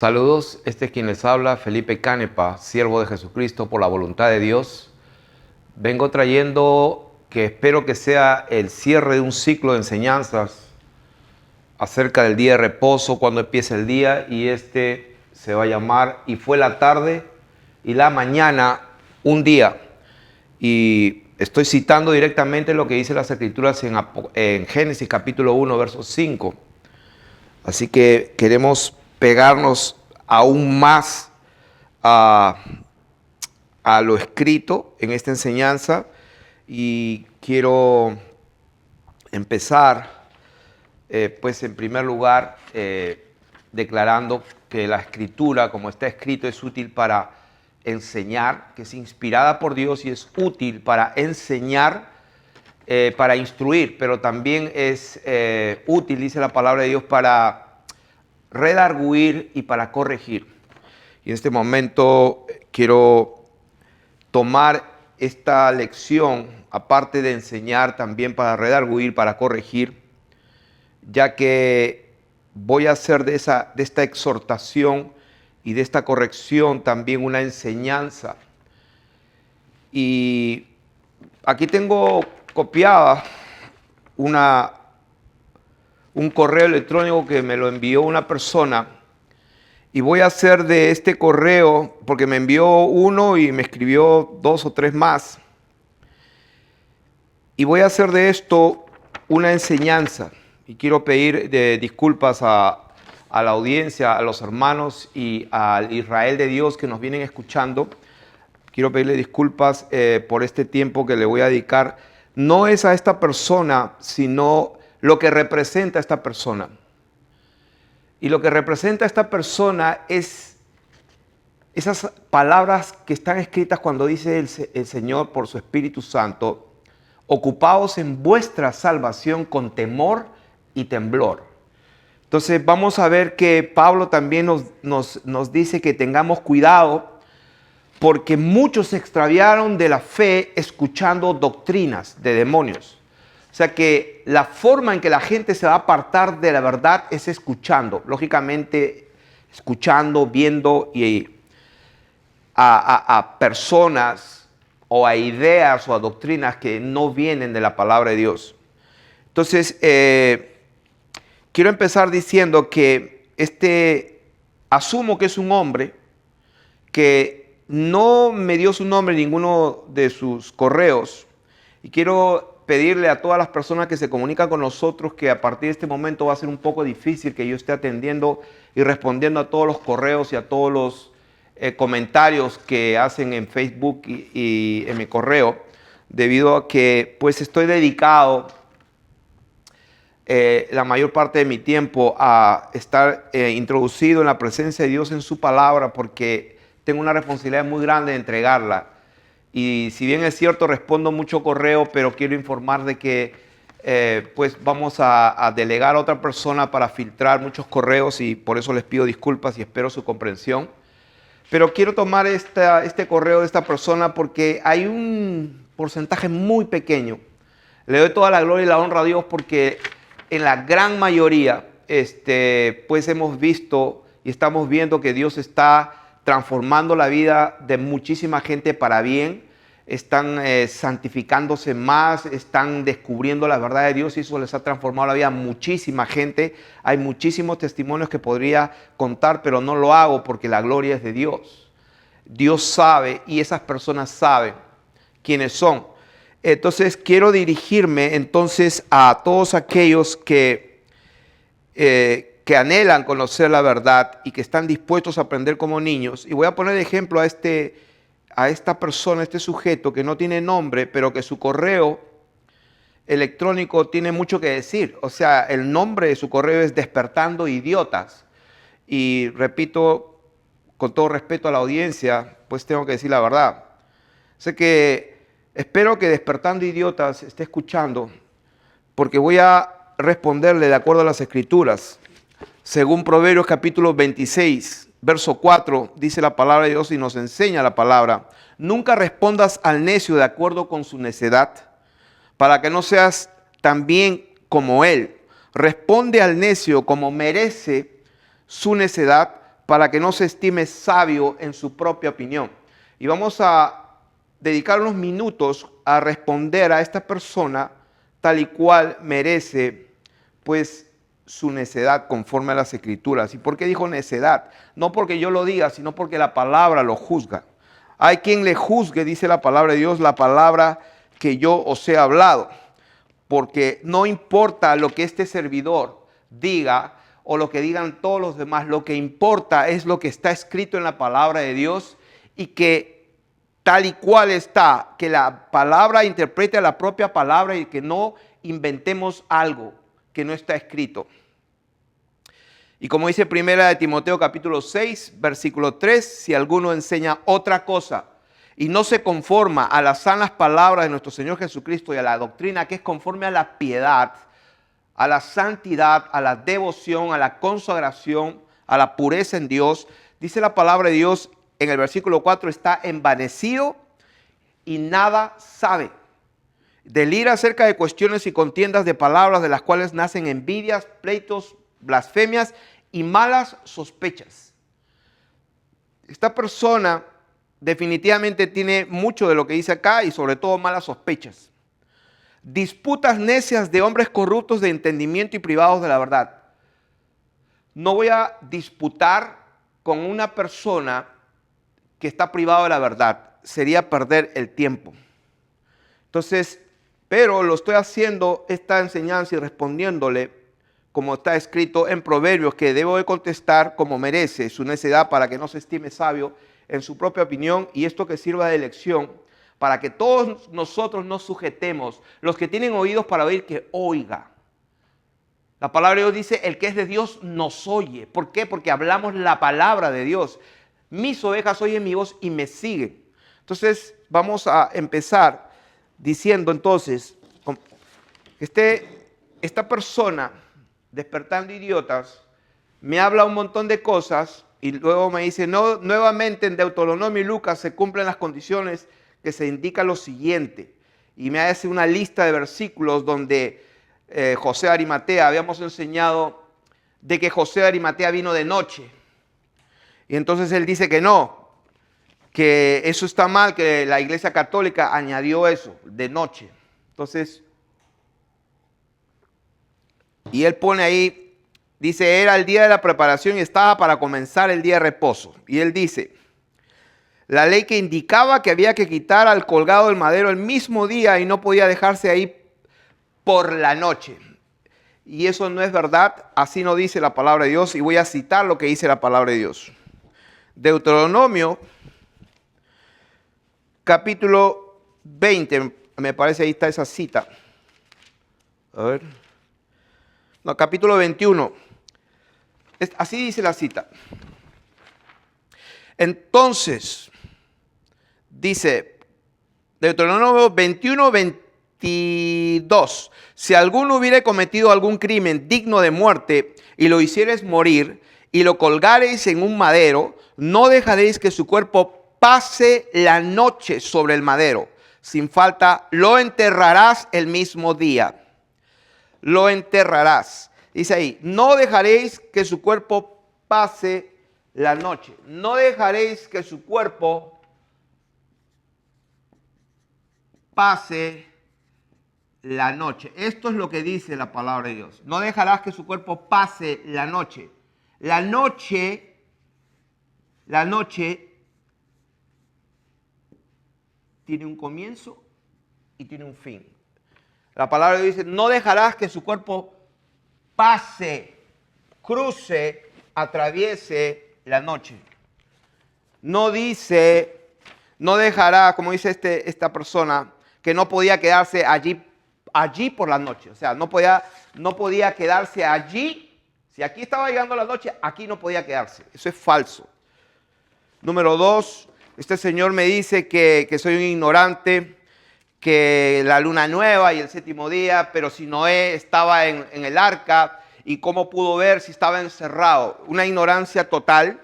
Saludos, este es quien les habla, Felipe Canepa, siervo de Jesucristo por la voluntad de Dios. Vengo trayendo que espero que sea el cierre de un ciclo de enseñanzas acerca del día de reposo, cuando empieza el día, y este se va a llamar "Y fue la tarde y la mañana un día". Y estoy citando directamente lo que dice las Escrituras en Génesis capítulo 1, verso 5. Así que queremos pegarnos aún más a, a lo escrito en esta enseñanza y quiero empezar, pues en primer lugar, declarando que la escritura, como está escrito, es útil para enseñar, que es inspirada por Dios y es útil para enseñar, para instruir, pero también es útil, dice la palabra de Dios, para redarguir y para corregir. Y en este momento quiero tomar esta lección, aparte de enseñar, también para redarguir, para corregir, ya que voy a hacer de esta exhortación y de esta corrección también una enseñanza. Y aquí tengo copiada un correo electrónico que me lo envió una persona. Y voy a hacer de este correo, porque me envió uno y me escribió 2 o 3 más. Y voy a hacer de esto una enseñanza. Y quiero pedir disculpas a la audiencia, a los hermanos y al Israel de Dios que nos vienen escuchando. Quiero pedirle disculpas por este tiempo que le voy a dedicar. No es a esta persona, sino lo que representa a esta persona. Y lo que representa a esta persona es esas palabras que están escritas cuando dice el Señor por su Espíritu Santo: ocupaos en vuestra salvación con temor y temblor. Entonces vamos a ver que Pablo también nos dice que tengamos cuidado, porque muchos se extraviaron de la fe escuchando doctrinas de demonios. O sea que la forma en que la gente se va a apartar de la verdad es escuchando. Lógicamente, escuchando, viendo y a personas o a ideas o a doctrinas que no vienen de la palabra de Dios. Entonces, quiero empezar diciendo que asumo que es un hombre que no me dio su nombre en ninguno de sus correos, y quiero pedirle a todas las personas que se comunican con nosotros que a partir de este momento va a ser un poco difícil que yo esté atendiendo y respondiendo a todos los correos y a todos los comentarios que hacen en Facebook y en mi correo, debido a que pues estoy dedicado la mayor parte de mi tiempo a estar introducido en la presencia de Dios en su palabra, porque tengo una responsabilidad muy grande de entregarla. Y si bien es cierto, respondo mucho correo, pero quiero informar de que pues vamos a delegar a otra persona para filtrar muchos correos, y por eso les pido disculpas y espero su comprensión. Pero quiero tomar este correo de esta persona porque hay un porcentaje muy pequeño. Le doy toda la gloria y la honra a Dios, porque en la gran mayoría pues hemos visto y estamos viendo que Dios está transformando la vida de muchísima gente para bien. Están santificándose más, están descubriendo la verdad de Dios, y eso les ha transformado la vida a muchísima gente. Hay muchísimos testimonios que podría contar, pero no lo hago porque la gloria es de Dios. Dios sabe, y esas personas saben quiénes son. Entonces quiero dirigirme entonces a todos aquellos que anhelan conocer la verdad y que están dispuestos a aprender como niños. Y voy a poner de ejemplo a esta persona, a este sujeto que no tiene nombre, pero que su correo electrónico tiene mucho que decir. O sea, el nombre de su correo es Despertando Idiotas. Y repito, con todo respeto a la audiencia, pues tengo que decir la verdad. Sé que espero que Despertando Idiotas esté escuchando, porque voy a responderle de acuerdo a las Escrituras. Según Proverbios capítulo 26, verso 4, dice la palabra de Dios y nos enseña la palabra: nunca respondas al necio de acuerdo con su necedad, para que no seas también como él. Responde al necio como merece su necedad, para que no se estime sabio en su propia opinión. Y vamos a dedicar unos minutos a responder a esta persona tal y cual merece, pues, su necedad conforme a las Escrituras. ¿Y por qué dijo necedad? No porque yo lo diga, sino porque la palabra lo juzga. Hay quien le juzgue, dice la palabra de Dios, la palabra que yo os he hablado. Porque no importa lo que este servidor diga o lo que digan todos los demás, lo que importa es lo que está escrito en la palabra de Dios y que tal y cual está, que la palabra interprete a la propia palabra y que no inventemos algo que no está escrito. Y como dice primera de Timoteo capítulo 6, versículo 3, si alguno enseña otra cosa y no se conforma a las sanas palabras de nuestro Señor Jesucristo y a la doctrina que es conforme a la piedad, a la santidad, a la devoción, a la consagración, a la pureza en Dios, dice la palabra de Dios en el versículo 4, está envanecido y nada sabe. Delira acerca de cuestiones y contiendas de palabras de las cuales nacen envidias, pleitos, blasfemias y malas sospechas. Esta persona definitivamente tiene mucho de lo que dice acá y sobre todo malas sospechas. Disputas necias de hombres corruptos de entendimiento y privados de la verdad. No voy a disputar con una persona que está privado de la verdad. Sería perder el tiempo. Entonces, pero lo estoy haciendo esta enseñanza y respondiéndole como está escrito en Proverbios, que debo de contestar como merece su necedad para que no se estime sabio en su propia opinión y esto que sirva de lección para que todos nosotros nos sujetemos. Los que tienen oídos para oír, que oiga. La palabra de Dios dice, el que es de Dios nos oye. ¿Por qué? Porque hablamos la palabra de Dios. Mis ovejas oyen mi voz y me siguen. Entonces, vamos a empezar diciendo entonces, esta persona, despertando idiotas, me habla un montón de cosas y luego me dice, no, nuevamente en Deuteronomio y Lucas se cumplen las condiciones que se indica lo siguiente. Y me hace una lista de versículos donde José de Arimatea, habíamos enseñado de que José de Arimatea vino de noche. Y entonces él dice que no, que eso está mal, que la Iglesia Católica añadió eso, de noche. Entonces, y él pone ahí, dice, era el día de la preparación y estaba para comenzar el día de reposo. Y él dice, la ley que indicaba que había que quitar al colgado del madero el mismo día y no podía dejarse ahí por la noche. Y eso no es verdad, así no dice la palabra de Dios. Y voy a citar lo que dice la palabra de Dios. Deuteronomio, capítulo 20, me parece ahí está esa cita. A ver. No, capítulo 21. Así dice la cita. Entonces, dice, Deuteronomio 21, 22. Si alguno hubiere cometido algún crimen digno de muerte y lo hicieres morir y lo colgareis en un madero, no dejaréis que su cuerpo pase la noche sobre el madero. Sin falta, lo enterrarás el mismo día. Lo enterrarás. Dice ahí, no dejaréis que su cuerpo pase la noche. No dejaréis que su cuerpo pase la noche. Esto es lo que dice la palabra de Dios. No dejarás que su cuerpo pase la noche. La noche tiene un comienzo y tiene un fin. La palabra dice, no dejarás que su cuerpo pase, cruce, atraviese la noche. No dice, no dejará, como dice esta persona, que no podía quedarse allí por la noche. O sea, no podía quedarse allí. Si aquí estaba llegando la noche, aquí no podía quedarse. Eso es falso. Número 2, este señor me dice que soy un ignorante, que la luna nueva y el séptimo día, pero si Noé estaba en el arca y cómo pudo ver si estaba encerrado. Una ignorancia total.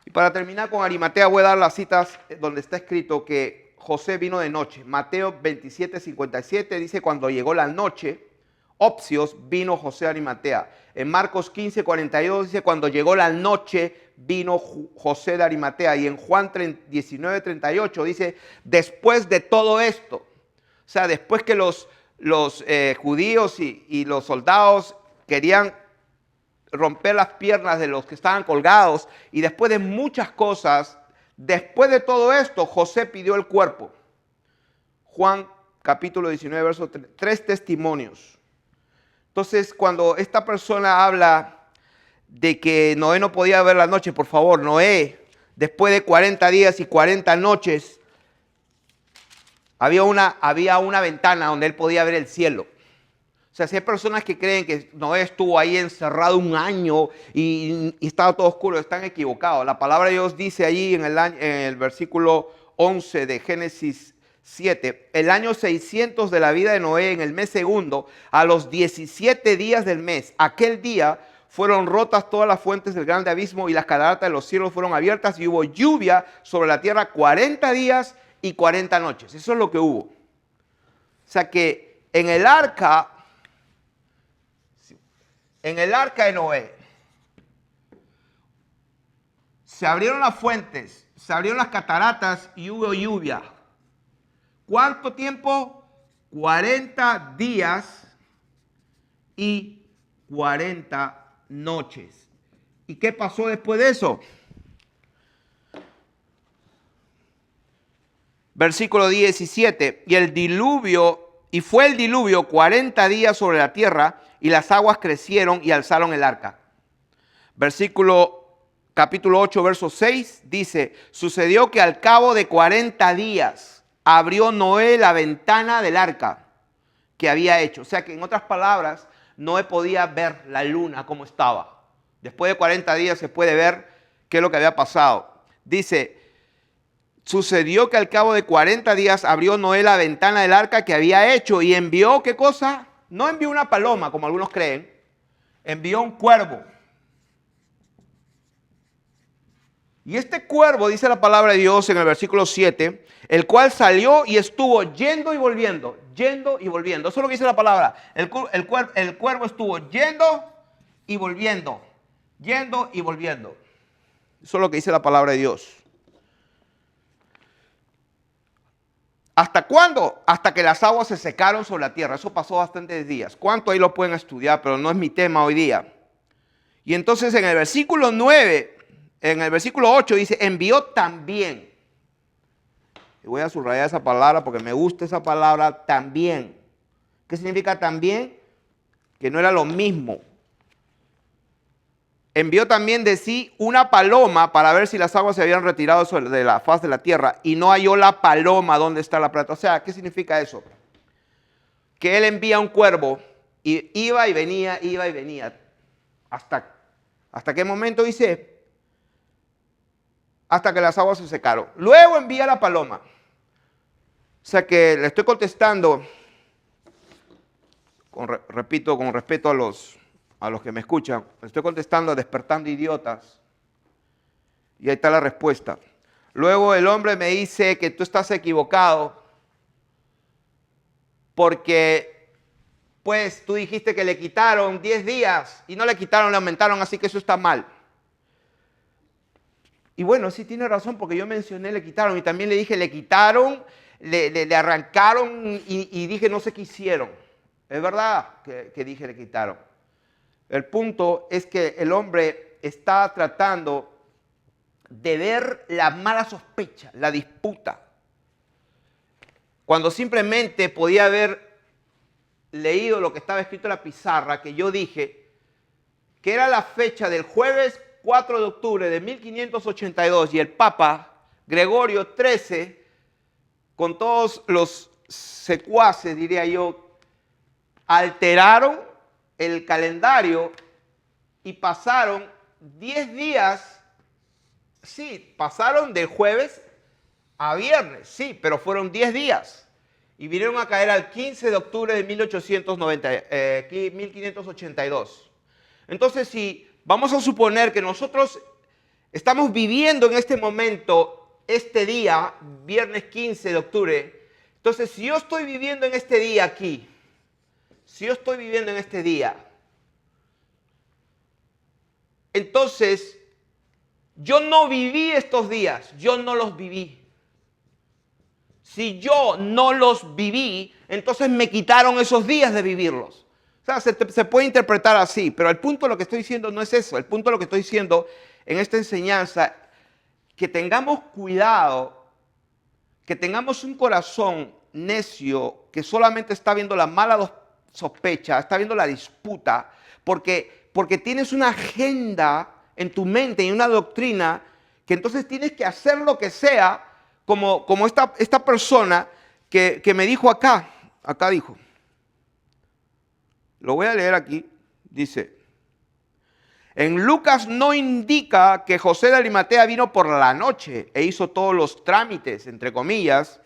Y para terminar con Arimatea voy a dar las citas donde está escrito que José vino de noche. Mateo 27, 57 dice cuando llegó la noche, Opsios vino José de Arimatea. En Marcos 15, 42 dice cuando llegó la noche vino José de Arimatea. Y en Juan 19:38 dice, después de todo esto, o sea, después que los judíos y los soldados querían romper las piernas de los que estaban colgados, y después de muchas cosas, después de todo esto, José pidió el cuerpo. Juan capítulo 19, verso 3, 3 testimonios. Entonces, cuando esta persona habla de que Noé no podía ver la noche, por favor, Noé, después de 40 días y 40 noches, había una ventana donde él podía ver el cielo. O sea, si hay personas que creen que Noé estuvo ahí encerrado un año y estaba todo oscuro, están equivocados. La palabra de Dios dice allí en el versículo 11 de Génesis 7, el año 600 de la vida de Noé, en el mes segundo, a los 17 días del mes, aquel día fueron rotas todas las fuentes del grande abismo y las cataratas de los cielos fueron abiertas y hubo lluvia sobre la tierra 40 días y 40 noches. Eso es lo que hubo. O sea que en el arca de Noé se abrieron las fuentes, se abrieron las cataratas y hubo lluvia. ¿Cuánto tiempo? 40 días y 40 noches. ¿Y qué pasó después de eso? Versículo 17. Y fue el diluvio 40 días sobre la tierra, y las aguas crecieron y alzaron el arca. Capítulo 8, verso 6 dice, sucedió que al cabo de 40 días abrió Noé la ventana del arca que había hecho. O sea que en otras palabras, Noé podía ver la luna como estaba. Después de 40 días se puede ver qué es lo que había pasado. Dice, sucedió que al cabo de 40 días abrió Noé la ventana del arca que había hecho y envió, ¿qué cosa? No envió una paloma, como algunos creen, envió un cuervo. Y este cuervo, dice la palabra de Dios en el versículo 7, el cual salió y estuvo yendo y volviendo, yendo y volviendo. Eso es lo que dice la palabra. El cuervo estuvo yendo y volviendo, yendo y volviendo. Eso es lo que dice la palabra de Dios. ¿Hasta cuándo? Hasta que las aguas se secaron sobre la tierra. Eso pasó bastantes días. ¿Cuánto ahí lo pueden estudiar? Pero no es mi tema hoy día. Y entonces en el versículo 9, en el versículo 8 dice, envió también. Y voy a subrayar esa palabra porque me gusta esa palabra, también. ¿Qué significa también? Que no era lo mismo. Envió también de sí una paloma para ver si las aguas se habían retirado de la faz de la tierra, y no halló la paloma donde está la plata. O sea, ¿qué significa eso? Que él envía un cuervo y iba y venía, iba y venía. ¿Hasta qué momento dice? Hasta que las aguas se secaron. Luego envía la paloma. O sea que le estoy contestando, repito, con respeto a los que me escuchan, le estoy contestando despertando idiotas. Y ahí está la respuesta. Luego el hombre me dice que tú estás equivocado porque pues tú dijiste que le quitaron 10 días y no le quitaron, le aumentaron, así que eso está mal. Y bueno, sí tiene razón porque yo mencioné le quitaron y también le dije le quitaron, le arrancaron y dije no sé qué hicieron. Es verdad que dije le quitaron. El punto es que el hombre está tratando de ver la mala sospecha, la disputa, cuando simplemente podía haber leído lo que estaba escrito en la pizarra, que yo dije que era la fecha del jueves 4 de octubre de 1582 y el Papa Gregorio XIII, con todos los secuaces, diría yo, alteraron el calendario y pasaron 10 días, sí, pasaron del jueves a viernes, sí, pero fueron 10 días y vinieron a caer al 15 de octubre de 1582. Entonces, si vamos a suponer que nosotros estamos viviendo en este momento, este día, viernes 15 de octubre, entonces si yo estoy viviendo en este día aquí, si yo estoy viviendo en este día, entonces Yo no viví estos días, yo no los viví. Si yo no los viví, entonces me quitaron esos días de vivirlos. O sea, se puede interpretar así, pero el punto de lo que estoy diciendo no es eso. El punto de lo que estoy diciendo en esta enseñanza, que tengamos cuidado, que tengamos un corazón necio que solamente está viendo la mala sospecha, está viendo la disputa, porque tienes una agenda en tu mente y una doctrina que entonces tienes que hacer lo que sea, como esta persona que me dijo acá dijo, lo voy a leer aquí, dice, en Lucas no indica que José de Arimatea vino por la noche e hizo todos los trámites, entre comillas,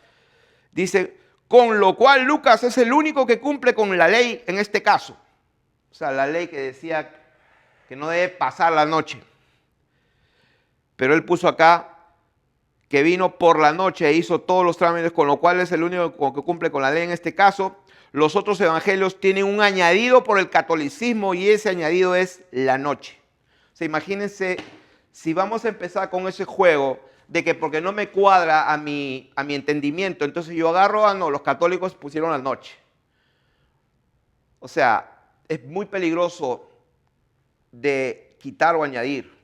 dice, con lo cual Lucas es el único que cumple con la ley en este caso. O sea, la ley que decía que no debe pasar la noche. Pero él puso acá que vino por la noche e hizo todos los trámites, con lo cual es el único que cumple con la ley en este caso. Los otros evangelios tienen un añadido por el catolicismo y ese añadido es la noche. O sea, imagínense si vamos a empezar con ese juego de que porque no me cuadra a mi entendimiento, entonces yo agarro, no, los católicos pusieron la noche. O sea, es muy peligroso de quitar o añadir.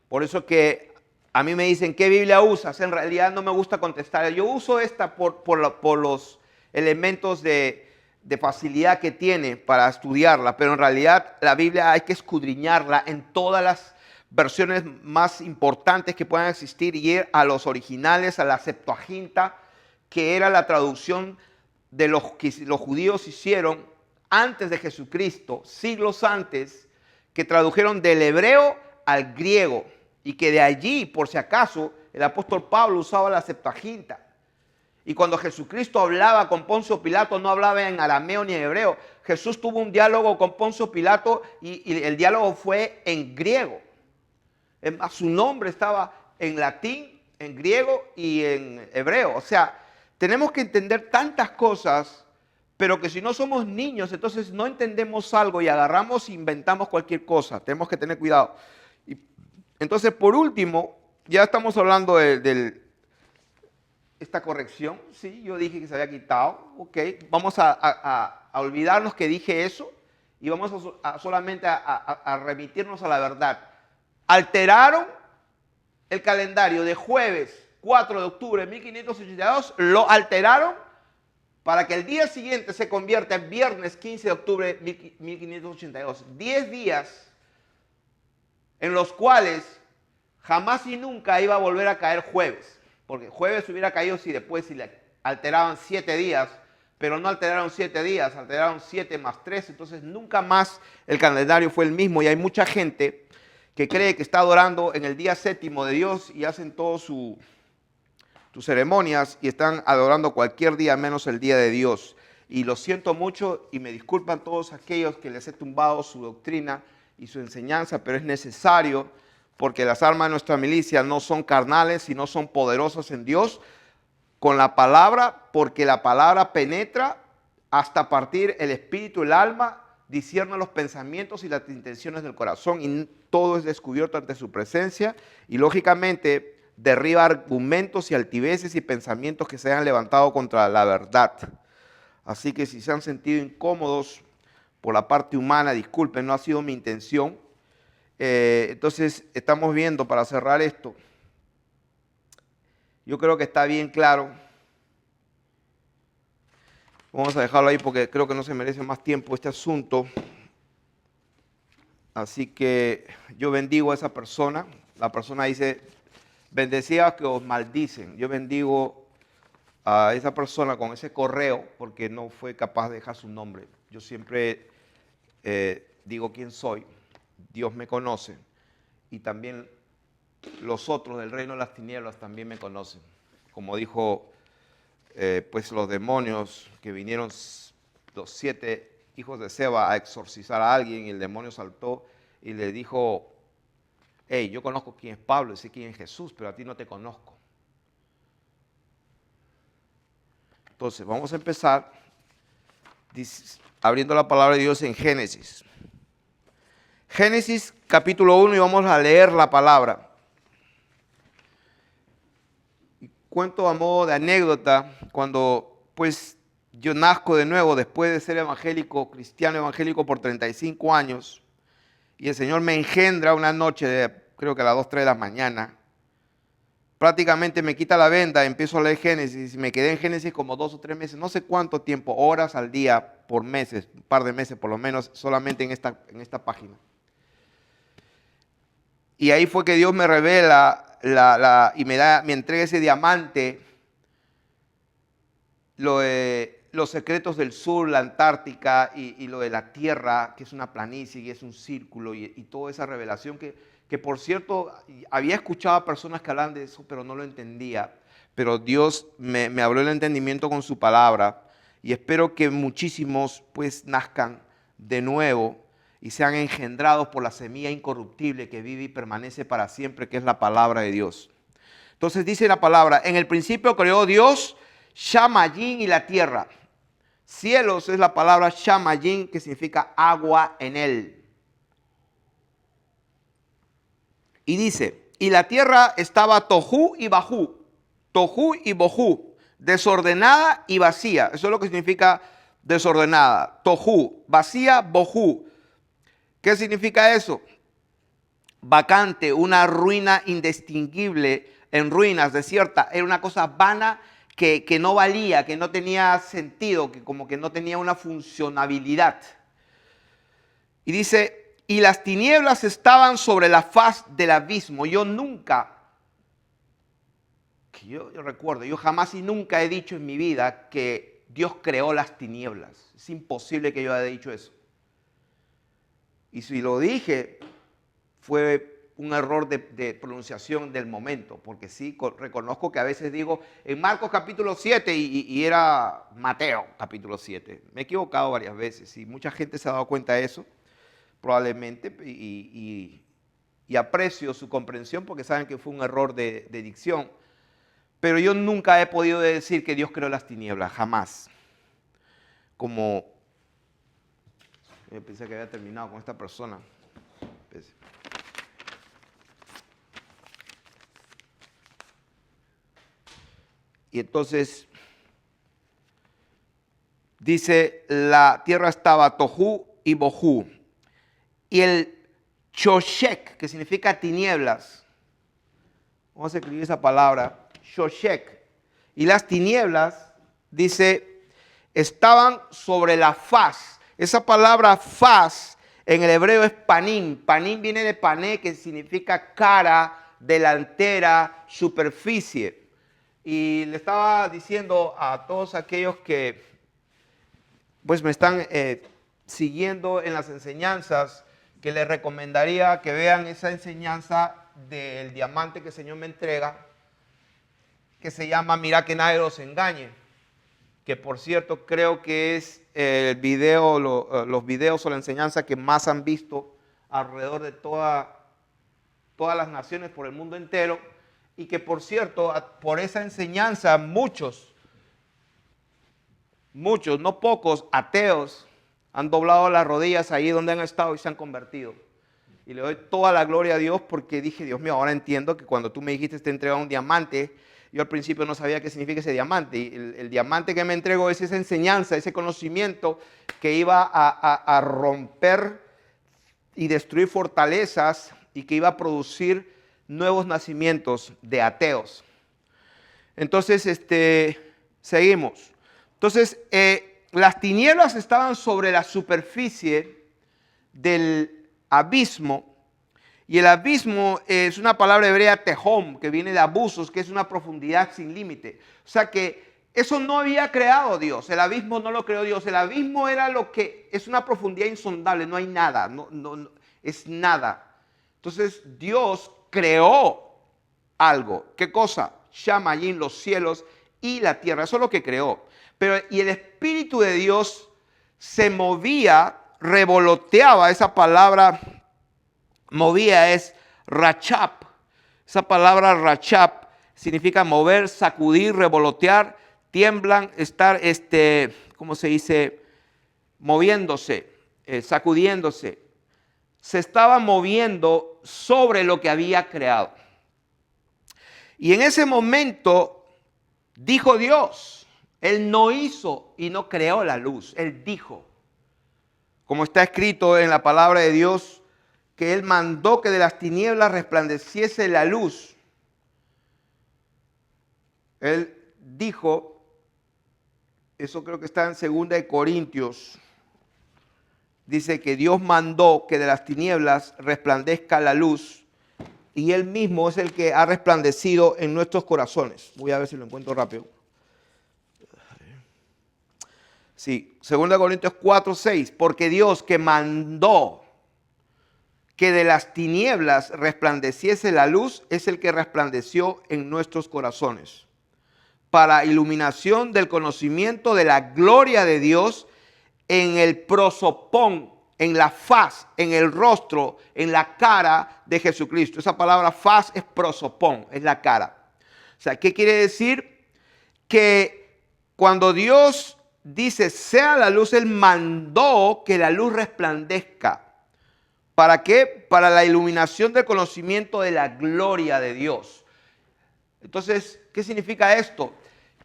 Por eso que a mí me dicen, ¿qué Biblia usas? En realidad no me gusta contestar. Yo uso esta por los elementos de facilidad que tiene para estudiarla, pero en realidad la Biblia hay que escudriñarla en todas las versiones más importantes que puedan existir y ir a los originales, a la Septuaginta, que era la traducción de los que los judíos hicieron antes de Jesucristo, siglos antes, que tradujeron del hebreo al griego y que de allí, por si acaso, el apóstol Pablo usaba la Septuaginta. Y cuando Jesucristo hablaba con Poncio Pilato, no hablaba en arameo ni en hebreo. Jesús tuvo un diálogo con Poncio Pilato y el diálogo fue en griego. Su nombre estaba en latín, en griego y en hebreo. O sea, tenemos que entender tantas cosas, pero que si no somos niños, entonces no entendemos algo y agarramos e inventamos cualquier cosa. Tenemos que tener cuidado. Entonces, por último, ya estamos hablando de esta corrección. Sí, yo dije que se había quitado. Ok, vamos a olvidarnos que dije eso y vamos solamente a remitirnos a la verdad. Alteraron el calendario de jueves 4 de octubre de 1582, lo alteraron para que el día siguiente se convierta en viernes 15 de octubre de 1582. 10 días en los cuales jamás y nunca iba a volver a caer jueves, porque jueves hubiera caído si después le alteraban 7 días, pero no alteraron 7 días, alteraron 7 más 3, entonces nunca más el calendario fue el mismo y hay mucha gente que cree que está adorando en el día séptimo de Dios y hacen todas sus ceremonias y están adorando cualquier día menos el día de Dios. Y lo siento mucho y me disculpan todos aquellos que les he tumbado su doctrina y su enseñanza, pero es necesario porque las armas de nuestra milicia no son carnales, sino son poderosas en Dios con la palabra, porque la palabra penetra hasta partir el espíritu, el alma, discierne los pensamientos y las intenciones del corazón y todo es descubierto ante su presencia y lógicamente derriba argumentos y altiveces y pensamientos que se hayan levantado contra la verdad. Así que si se han sentido incómodos por la parte humana, disculpen, no ha sido mi intención. Entonces estamos viendo, para cerrar esto, yo creo que está bien claro. Vamos a dejarlo ahí porque creo que no se merece más tiempo este asunto. Así que yo bendigo a esa persona. La persona dice, bendecida que os maldicen. Yo bendigo a esa persona con ese correo porque no fue capaz de dejar su nombre. Yo siempre digo quién soy. Dios me conoce y también los otros del reino de las tinieblas también me conocen. Como dijo pues los demonios que vinieron, los 7 hijos de Seba a exorcizar a alguien y el demonio saltó y le dijo, hey, yo conozco quién es Pablo y sé quién es Jesús, pero a ti no te conozco. Entonces vamos a empezar abriendo la palabra de Dios en Génesis. Génesis capítulo 1 y vamos a leer la palabra. Cuento a modo de anécdota cuando pues yo nazco de nuevo después de ser evangélico, cristiano evangélico por 35 años y el Señor me engendra una noche, creo que a las 2, 3 de la mañana. Prácticamente me quita la venda, empiezo a leer Génesis y me quedé en Génesis como 2 o 3 meses, no sé cuánto tiempo, horas al día, por meses, un par de meses por lo menos, solamente en esta página. Y ahí fue que Dios me revela y me entrega ese diamante, los secretos del sur, la Antártica y lo de la Tierra, que es una planicie y es un círculo y toda esa revelación que por cierto, había escuchado a personas que hablaban de eso, pero no lo entendía. Pero Dios me abrió el entendimiento con su palabra y espero que muchísimos pues nazcan de nuevo y sean engendrados por la semilla incorruptible que vive y permanece para siempre, que es la palabra de Dios. Entonces dice la palabra, en el principio creó Dios Shamayim y la tierra. Cielos es la palabra Shamayim, que significa agua en él. Y dice, y la tierra estaba tohu y bohu, desordenada y vacía. Eso es lo que significa desordenada. Tohu, vacía, bohu. ¿Qué significa eso? Vacante, una ruina indistinguible, en ruinas, desierta. Era una cosa vana que no valía, que no tenía sentido, que como que no tenía una funcionabilidad. Y dice, y las tinieblas estaban sobre la faz del abismo. Yo recuerdo, yo jamás y nunca he dicho en mi vida que Dios creó las tinieblas. Es imposible que yo haya dicho eso. Y si lo dije, fue un error de pronunciación del momento, porque sí, reconozco que a veces digo en Marcos capítulo 7 y era Mateo capítulo 7. Me he equivocado varias veces y mucha gente se ha dado cuenta de eso, probablemente, y aprecio su comprensión porque saben que fue un error de dicción. Pero yo nunca he podido decir que Dios creó las tinieblas, jamás. Como yo pensé que había terminado con esta persona. Y entonces dice, la tierra estaba tohu y bohu. Y el shoshek, que significa tinieblas. Vamos a escribir esa palabra, shoshek. Y las tinieblas, dice, estaban sobre la faz. Esa palabra faz en el hebreo es panim. Panim viene de pané, que significa cara, delantera, superficie. Y le estaba diciendo a todos aquellos que pues me están siguiendo en las enseñanzas, que les recomendaría que vean esa enseñanza del diamante que el Señor me entrega, que se llama Mira que nadie los engañe, que por cierto creo que es el video, los videos o la enseñanza que más han visto alrededor de todas las naciones por el mundo entero, y que por cierto por esa enseñanza muchos, no pocos ateos han doblado las rodillas ahí donde han estado y se han convertido. Y le doy toda la gloria a Dios porque dije, Dios mío, ahora entiendo que cuando tú me dijiste te entregaba un diamante, yo al principio no sabía qué significa ese diamante. Y el diamante que me entregó es esa enseñanza, ese conocimiento que iba a romper y destruir fortalezas y que iba a producir nuevos nacimientos de ateos. Entonces, seguimos. Entonces, las tinieblas estaban sobre la superficie del abismo, y el abismo es una palabra hebrea tehom, que viene de abusos, que es una profundidad sin límite. O sea que eso no había creado Dios, el abismo no lo creó Dios, el abismo era lo que es una profundidad insondable, no hay nada, no es nada. Entonces Dios creó algo. ¿Qué cosa? Shamayim, los cielos y la tierra, eso es lo que creó. Y el Espíritu de Dios se movía, revoloteaba. Esa palabra movía es rachap. Esa palabra rachap significa mover, sacudir, revolotear, tiemblan, estar, ¿cómo se dice? Moviéndose, sacudiéndose. se estaba moviendo sobre lo que había creado. Y en ese momento dijo Dios, Él no hizo y no creó la luz, Él dijo, como está escrito en la palabra de Dios, que Él mandó que de las tinieblas resplandeciese la luz. Él dijo, eso creo que está en 2 Corintios, dice que Dios mandó que de las tinieblas resplandezca la luz y Él mismo es el que ha resplandecido en nuestros corazones. Voy a ver si lo encuentro rápido. Sí, 2 Corintios 4:6, porque Dios que mandó que de las tinieblas resplandeciese la luz es el que resplandeció en nuestros corazones, para iluminación del conocimiento de la gloria de Dios en el prosopón, en la faz, en el rostro, en la cara de Jesucristo. Esa palabra faz es prosopón, es la cara. O sea, ¿qué quiere decir? Que cuando Dios dice sea la luz, Él mandó que la luz resplandezca. ¿Para qué? Para la iluminación del conocimiento de la gloria de Dios. Entonces, ¿qué significa esto?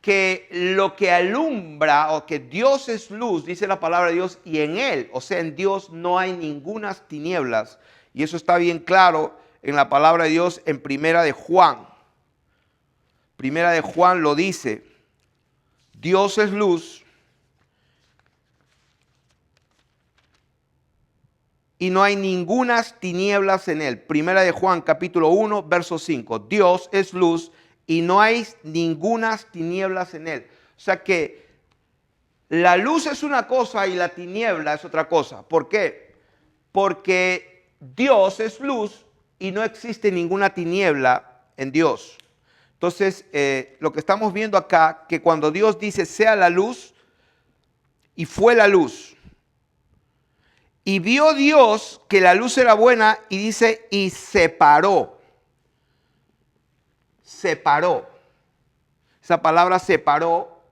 Que lo que alumbra o que Dios es luz, dice la palabra de Dios, y en Él, o sea, en Dios no hay ninguna tinieblas. Y eso está bien claro en la palabra de Dios en Primera de Juan. Primera de Juan lo dice, Dios es luz y no hay ninguna tinieblas en Él. Primera de Juan capítulo 1, verso 5. Dios es luz y no hay ninguna tinieblas en Él. O sea que la luz es una cosa y la tiniebla es otra cosa. ¿Por qué? Porque Dios es luz y no existe ninguna tiniebla en Dios. Entonces, lo que estamos viendo acá, que cuando Dios dice sea la luz, y fue la luz, y vio Dios que la luz era buena, y dice, y separó. Separó. Esa palabra separó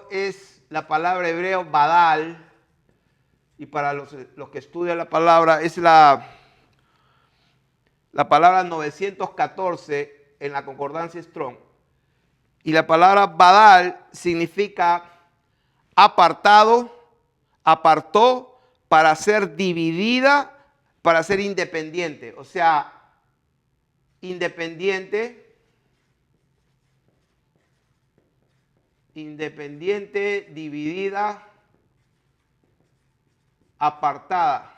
es la palabra hebreo badal, y para los que estudian la palabra es la palabra 914 en la concordancia Strong. Y la palabra badal significa apartado, apartó para ser dividida, para ser independiente. O sea, independiente, dividida, apartada.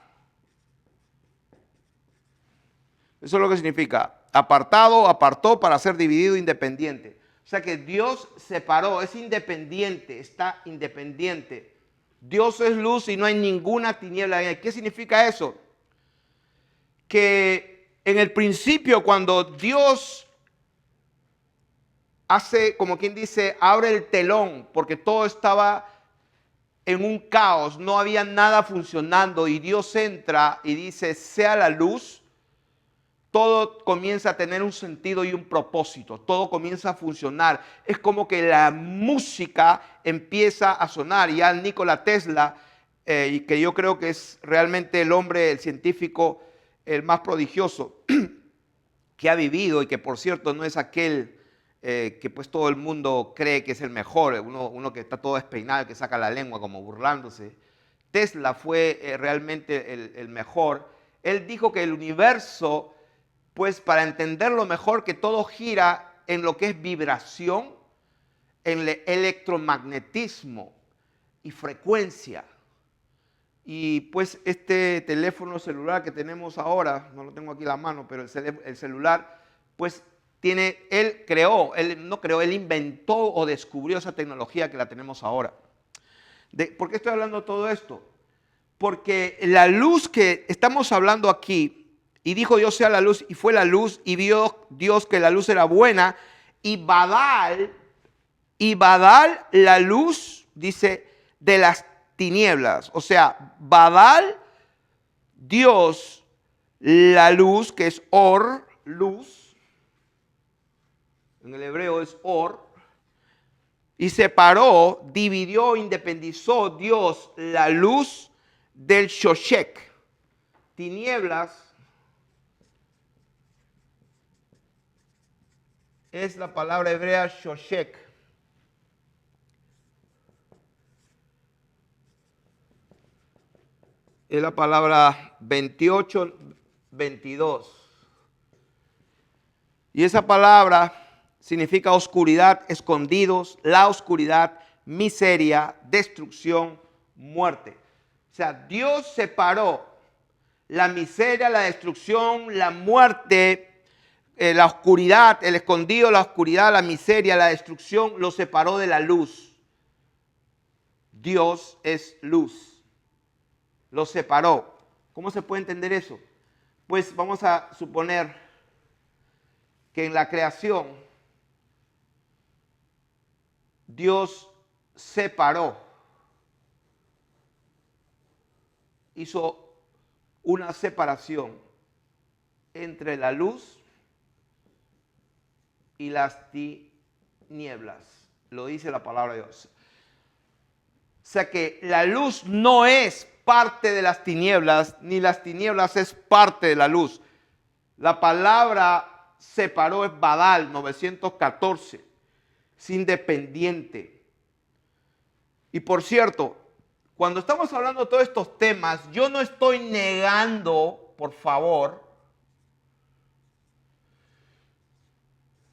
Eso es lo que significa. Apartado, apartó para ser dividido, independiente. O sea que Dios separó, es independiente, está independiente. Dios es luz y no hay ninguna tiniebla en Él. ¿Qué significa eso? Que en el principio, cuando Dios hace, como quien dice, abre el telón, porque todo estaba en un caos, no había nada funcionando, y Dios entra y dice, sea la luz, todo comienza a tener un sentido y un propósito, todo comienza a funcionar. Es como que la música empieza a sonar. Ya Nikola Tesla, y que yo creo que es realmente el hombre, el científico, el más prodigioso que ha vivido, y que por cierto no es aquel que pues todo el mundo cree que es el mejor, uno que está todo despeinado, que saca la lengua como burlándose. Tesla fue realmente el mejor. Él dijo que el universo, pues para entenderlo mejor, que todo gira en lo que es vibración, en el electromagnetismo y frecuencia. Y pues este teléfono celular que tenemos ahora, no lo tengo aquí a la mano, pero el celular, pues él inventó o descubrió esa tecnología que la tenemos ahora. ¿Por qué estoy hablando de todo esto? Porque la luz que estamos hablando aquí, y dijo Dios sea la luz, y fue la luz, y vio Dios que la luz era buena, y badal, la luz, dice, de las tinieblas. O sea, badal, Dios, la luz, que es or, luz, en el hebreo es or, Y separó, dividió, independizó Dios la luz del Shoshek. Tinieblas es la palabra hebrea Shoshek. Es la palabra 28, 22. Y esa palabra significa oscuridad, escondidos, la oscuridad, miseria, destrucción, muerte. O sea, Dios separó la miseria, la destrucción, la muerte, la oscuridad, el escondido, la oscuridad, la miseria, la destrucción, lo separó de la luz. Dios es luz. Lo separó. ¿Cómo se puede entender eso? Pues vamos a suponer que en la creación Dios separó, hizo una separación entre la luz y las tinieblas. Lo dice la palabra de Dios. O sea que la luz no es parte de las tinieblas, ni las tinieblas es parte de la luz. La palabra separó es Badal 914. Es independiente. Y por cierto, cuando estamos hablando de todos estos temas, yo no estoy negando, por favor,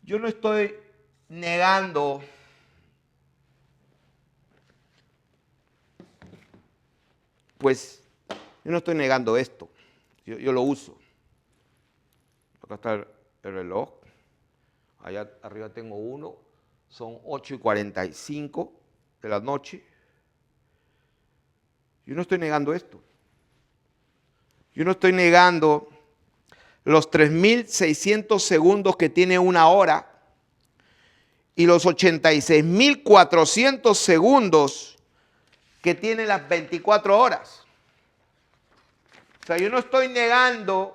yo no estoy negando pues, yo no estoy negando esto, yo lo uso. Acá está el reloj, allá arriba tengo uno, son 8:45 de la noche. Yo no estoy negando esto. Yo no estoy negando los 3.600 segundos que tiene una hora y los 86.400 segundos que tiene las 24 horas. O sea, yo no estoy negando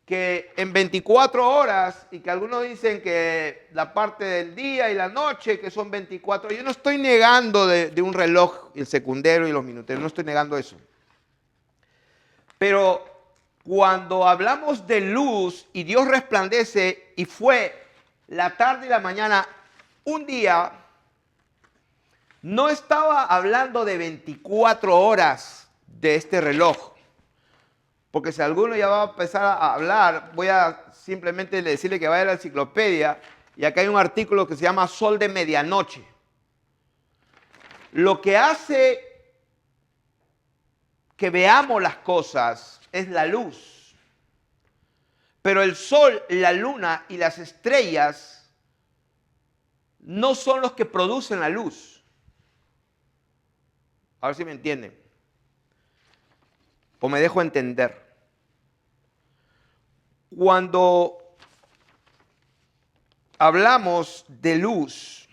que en 24 horas, y que algunos dicen que la parte del día y la noche, que son 24, yo no estoy negando de un reloj, el secundero y los minuteros, no estoy negando eso. Pero cuando hablamos de luz y Dios resplandece y fue la tarde y la mañana, un día, no estaba hablando de 24 horas de este reloj. Porque si alguno ya va a empezar a hablar, voy a simplemente decirle que vaya a la enciclopedia y acá hay un artículo que se llama Sol de Medianoche. Lo que hace que veamos las cosas es la luz. Pero el sol, la luna y las estrellas no son los que producen la luz. A ver si me entienden. O me dejo entender. Cuando hablamos de luz,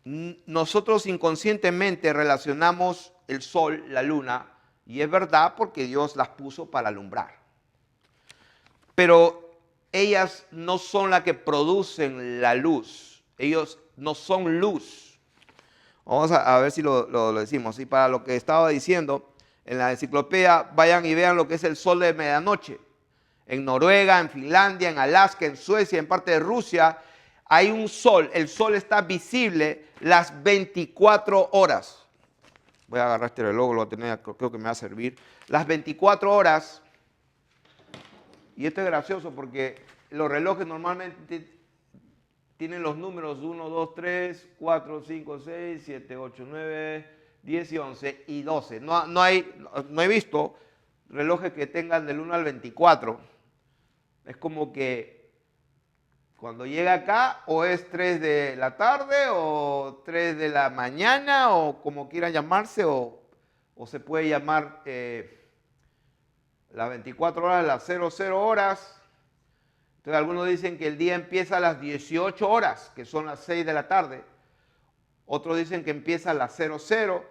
nosotros inconscientemente relacionamos el sol, la luna, y es verdad porque Dios las puso para alumbrar. Pero ellas no son las que producen la luz. Ellos no son luz. Vamos a ver si lo decimos. Y para lo que estaba diciendo, en la enciclopedia, vayan y vean lo que es el sol de medianoche. En Noruega, en Finlandia, en Alaska, en Suecia, en parte de Rusia, hay un sol. El sol está visible las 24 horas. Voy a agarrar este reloj, lo voy a tener, creo que me va a servir. Las 24 horas. Y esto es gracioso porque los relojes normalmente tienen los números 1, 2, 3, 4, 5, 6, 7, 8, 9, 10 y 11 y 12. No he visto relojes que tengan del 1 al 24. Es como que cuando llega acá o es 3 de la tarde o 3 de la mañana o como quieran llamarse o se puede llamar las 24 horas, las 00 horas. Entonces algunos dicen que el día empieza a las 18 horas, que son las 6 de la tarde. Otros dicen que empieza a las 00.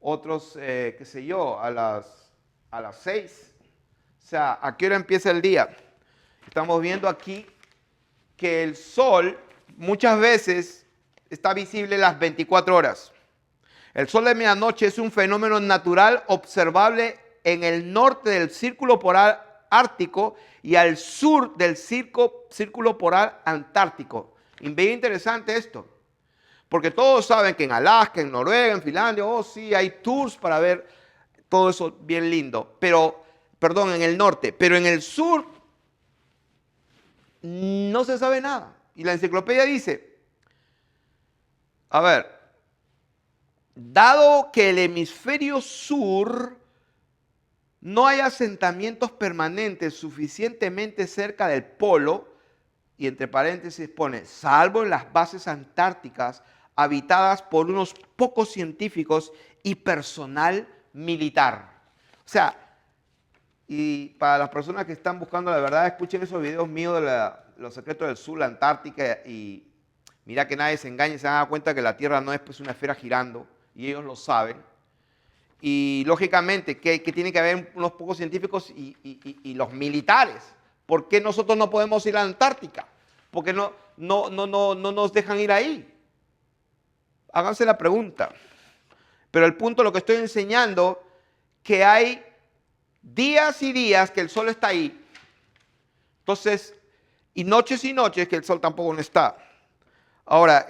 Otros, qué sé yo, a las 6. O sea, ¿a qué hora empieza el día? Estamos viendo aquí que el sol muchas veces está visible las 24 horas. El sol de medianoche es un fenómeno natural observable en el norte del círculo polar ártico y al sur del círculo polar antártico. Y bien interesante esto, porque todos saben que en Alaska, en Noruega, en Finlandia, oh sí, hay tours para ver todo eso bien lindo, pero, perdón, en el norte, pero en el sur no se sabe nada. Y la enciclopedia dice, a ver, dado que el hemisferio sur no hay asentamientos permanentes suficientemente cerca del polo, y entre paréntesis pone, salvo en las bases antárticas habitadas por unos pocos científicos y personal militar. O sea, y para las personas que están buscando la verdad, escuchen esos videos míos de los secretos del sur, la Antártica, y mira que nadie se engañe, se dan cuenta que la Tierra no es pues una esfera girando, y ellos lo saben. Y lógicamente que tiene que haber unos pocos científicos y los militares. ¿Por qué nosotros no podemos ir a la Antártica? Porque no nos dejan ir ahí. Háganse la pregunta. Pero el punto, lo que estoy enseñando, que hay días y días que el sol está ahí. Entonces, y noches que el sol tampoco no está. Ahora,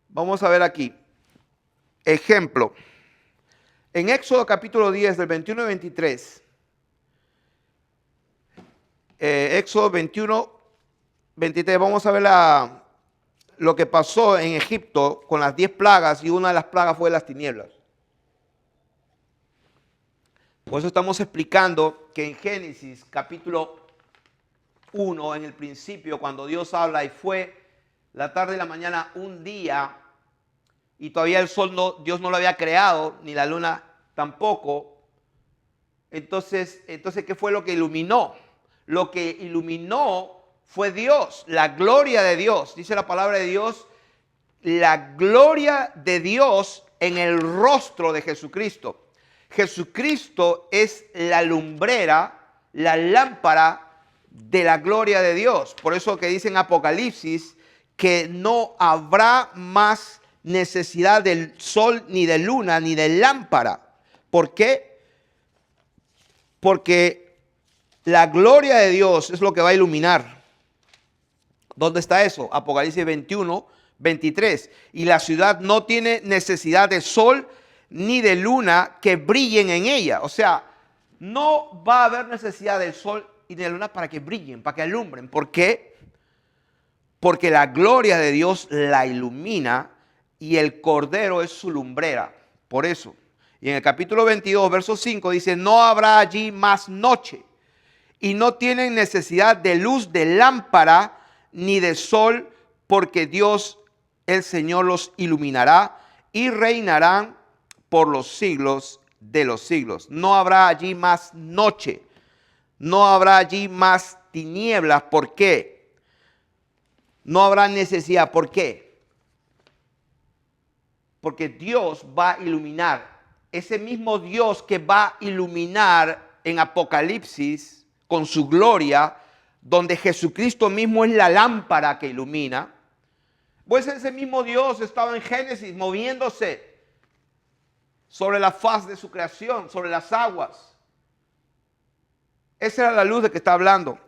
vamos a ver aquí. Ejemplo. En Éxodo capítulo 10, del 21 al 23. Éxodo 21, 23. Vamos a ver lo que pasó en Egipto con las 10 plagas, y una de las plagas fue las tinieblas. Por eso estamos explicando que en Génesis capítulo 1, en el principio, cuando Dios habla, y fue la tarde y la mañana un día, y todavía el sol Dios no lo había creado, ni la luna tampoco. Entonces, ¿qué fue lo que iluminó? Lo que iluminó fue Dios, la gloria de Dios. Dice la palabra de Dios, la gloria de Dios en el rostro de Jesucristo. Jesucristo es la lumbrera, la lámpara de la gloria de Dios. Por eso que dice en Apocalipsis que no habrá más necesidad del sol, ni de luna, ni de lámpara. ¿Por qué? Porque la gloria de Dios es lo que va a iluminar. ¿Dónde está eso? Apocalipsis 21, 23. Y la ciudad no tiene necesidad de sol ni de luna que brillen en ella. O sea, no va a haber necesidad del sol y de la luna para que brillen, para que alumbren. ¿Por qué? Porque la gloria de Dios la ilumina y el Cordero es su lumbrera. Por eso. Y en el capítulo 22, verso 5 dice, no habrá allí más noche y no tienen necesidad de luz de lámpara ni de sol, porque Dios, el Señor, los iluminará y reinarán por los siglos de los siglos. No habrá allí más noche, no habrá allí más tinieblas. ¿Por qué? No habrá necesidad. ¿Por qué? Porque Dios va a iluminar. Ese mismo Dios que va a iluminar en Apocalipsis con su gloria, donde Jesucristo mismo es la lámpara que ilumina, pues ese mismo Dios estaba en Génesis moviéndose sobre la faz de su creación, sobre las aguas. Esa era la luz de que está hablando.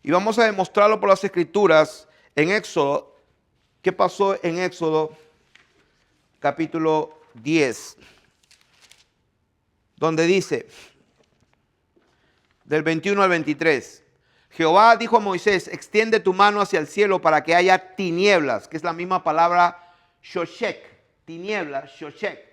Y vamos a demostrarlo por las Escrituras en Éxodo. ¿Qué pasó en Éxodo capítulo 10? Donde dice, del 21 al 23, Jehová dijo a Moisés, extiende tu mano hacia el cielo para que haya tinieblas, que es la misma palabra shoshek, tinieblas, shoshek.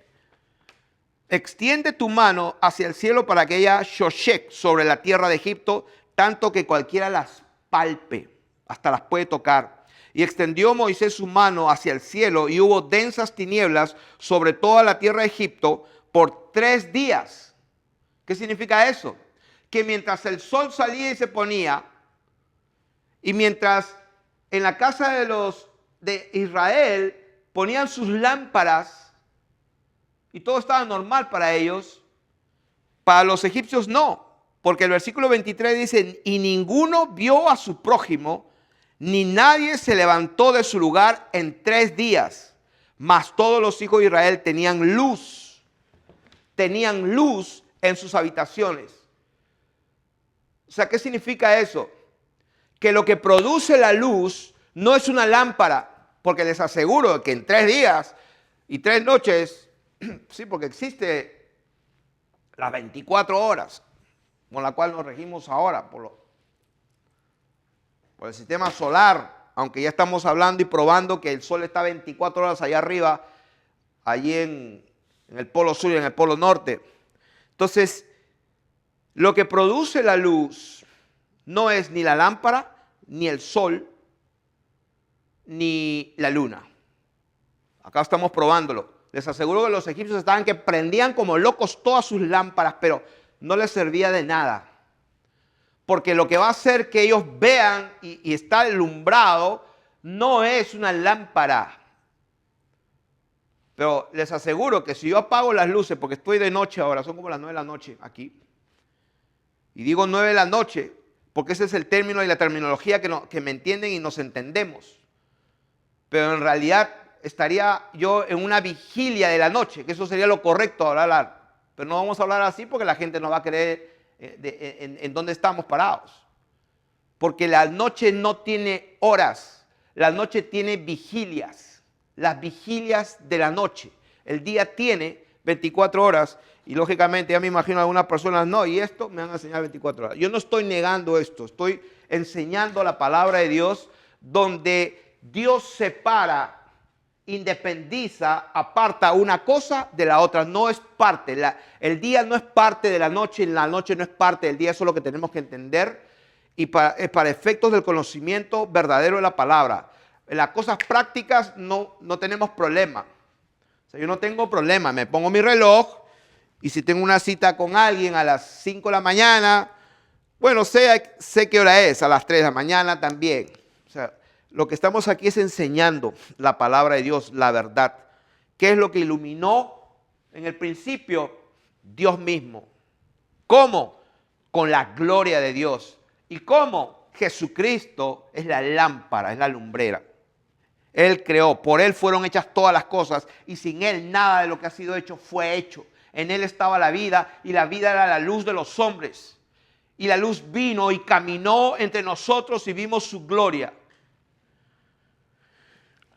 Extiende tu mano hacia el cielo para que haya shoshek sobre la tierra de Egipto, tanto que cualquiera las palpe, hasta las puede tocar. Y extendió Moisés su mano hacia el cielo y hubo densas tinieblas sobre toda la tierra de Egipto por 3 días. ¿Qué significa eso? Que mientras el sol salía y se ponía, y mientras en la casa de Israel ponían sus lámparas y todo estaba normal para ellos, para los egipcios no, porque el versículo 23 dice, y ninguno vio a su prójimo, ni nadie se levantó de su lugar en 3 días, mas todos los hijos de Israel tenían luz en sus habitaciones. O sea, ¿qué significa eso? Que lo que produce la luz no es una lámpara, porque les aseguro que en 3 días y 3 noches, sí, porque existe las 24 horas, con la cual nos regimos ahora por el sistema solar, aunque ya estamos hablando y probando que el sol está 24 horas allá arriba, allí en el polo sur y en el polo norte. Entonces, lo que produce la luz no es ni la lámpara, ni el sol, ni la luna. Acá estamos probándolo. Les aseguro que los egipcios estaban que prendían como locos todas sus lámparas, pero no les servía de nada. Porque lo que va a hacer que ellos vean y está alumbrado no es una lámpara. Pero les aseguro que si yo apago las luces, porque estoy de noche ahora, son como las 9 de la noche aquí. Y digo 9 de la noche, porque ese es el término y la terminología que me entienden y nos entendemos. Pero en realidad estaría yo en una vigilia de la noche, que eso sería lo correcto hablar. Pero no vamos a hablar así porque la gente no va a creer en dónde estamos parados. Porque la noche no tiene horas, la noche tiene vigilias, las vigilias de la noche. El día tiene 24 horas y lógicamente ya me imagino a algunas personas, no, y esto me van a enseñar 24 horas. Yo no estoy negando esto, estoy enseñando la palabra de Dios donde Dios separa, independiza, aparta una cosa de la otra, no es parte. El día no es parte de la noche no es parte del día, eso es lo que tenemos que entender y para efectos del conocimiento verdadero de la palabra. En las cosas prácticas no tenemos problema. O sea, yo no tengo problema, me pongo mi reloj y si tengo una cita con alguien a las 5 de la mañana, bueno, sé qué hora es, a las 3 de la mañana también. O sea, lo que estamos aquí es enseñando la palabra de Dios, la verdad. ¿Qué es lo que iluminó en el principio? Dios mismo. ¿Cómo? Con la gloria de Dios. ¿Y cómo? Jesucristo es la lámpara, es la lumbrera. Él creó, por Él fueron hechas todas las cosas y sin Él nada de lo que ha sido hecho fue hecho. En Él estaba la vida y la vida era la luz de los hombres. Y la luz vino y caminó entre nosotros y vimos su gloria.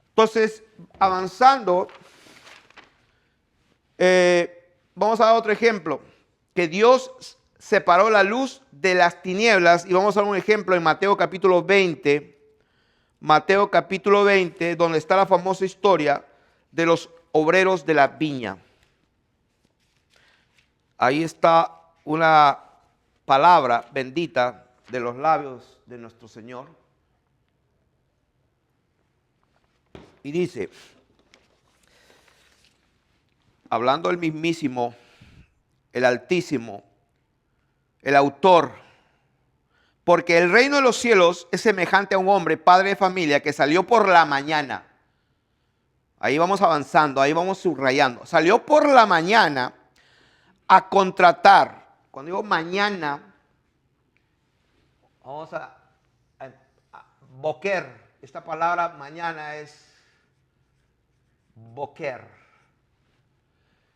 Entonces, avanzando, vamos a dar otro ejemplo, que Dios separó la luz de las tinieblas y vamos a dar un ejemplo en Mateo capítulo 20, donde está la famosa historia de los obreros de la viña. Ahí está una palabra bendita de los labios de nuestro Señor. Y dice, hablando el mismísimo, el Altísimo, el autor, porque el reino de los cielos es semejante a un hombre, padre de familia, que salió por la mañana. Ahí vamos avanzando, ahí vamos subrayando. Salió por la mañana a contratar. Cuando digo mañana, vamos a boquer. Esta palabra mañana es boquer.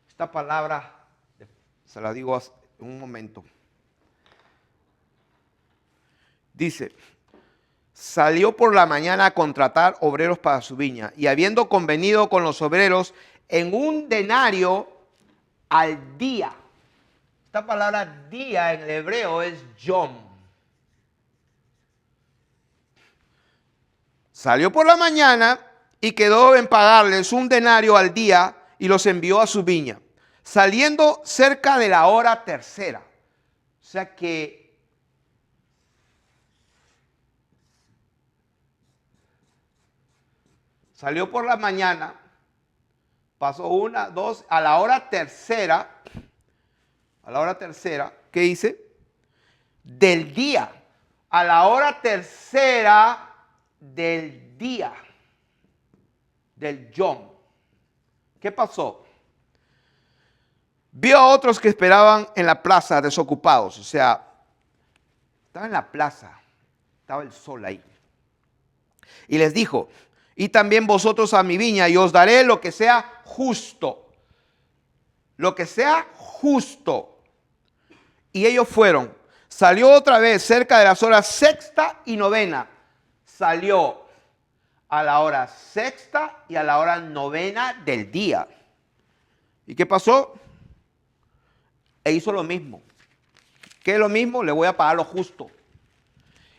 Esta palabra, se la digo en un momento. Dice, salió por la mañana a contratar obreros para su viña y habiendo convenido con los obreros en un denario al día. Esta palabra día en el hebreo es yom. Salió por la mañana y quedó en pagarles un denario al día y los envió a su viña, saliendo cerca de la hora tercera. O sea que salió por la mañana, pasó 1, 2, a la hora tercera, ¿qué dice? Del día, a la hora tercera del día, del yom. ¿Qué pasó? Vio a otros que esperaban en la plaza desocupados, o sea, estaba en la plaza, estaba el sol ahí. Y les dijo, y también vosotros a mi viña, y os daré lo que sea justo. Lo que sea justo. Y ellos fueron. Salió otra vez cerca de las horas sexta y novena. Salió a la hora sexta y a la hora novena del día. ¿Y qué pasó? E hizo lo mismo. ¿Qué es lo mismo? Le voy a pagar lo justo.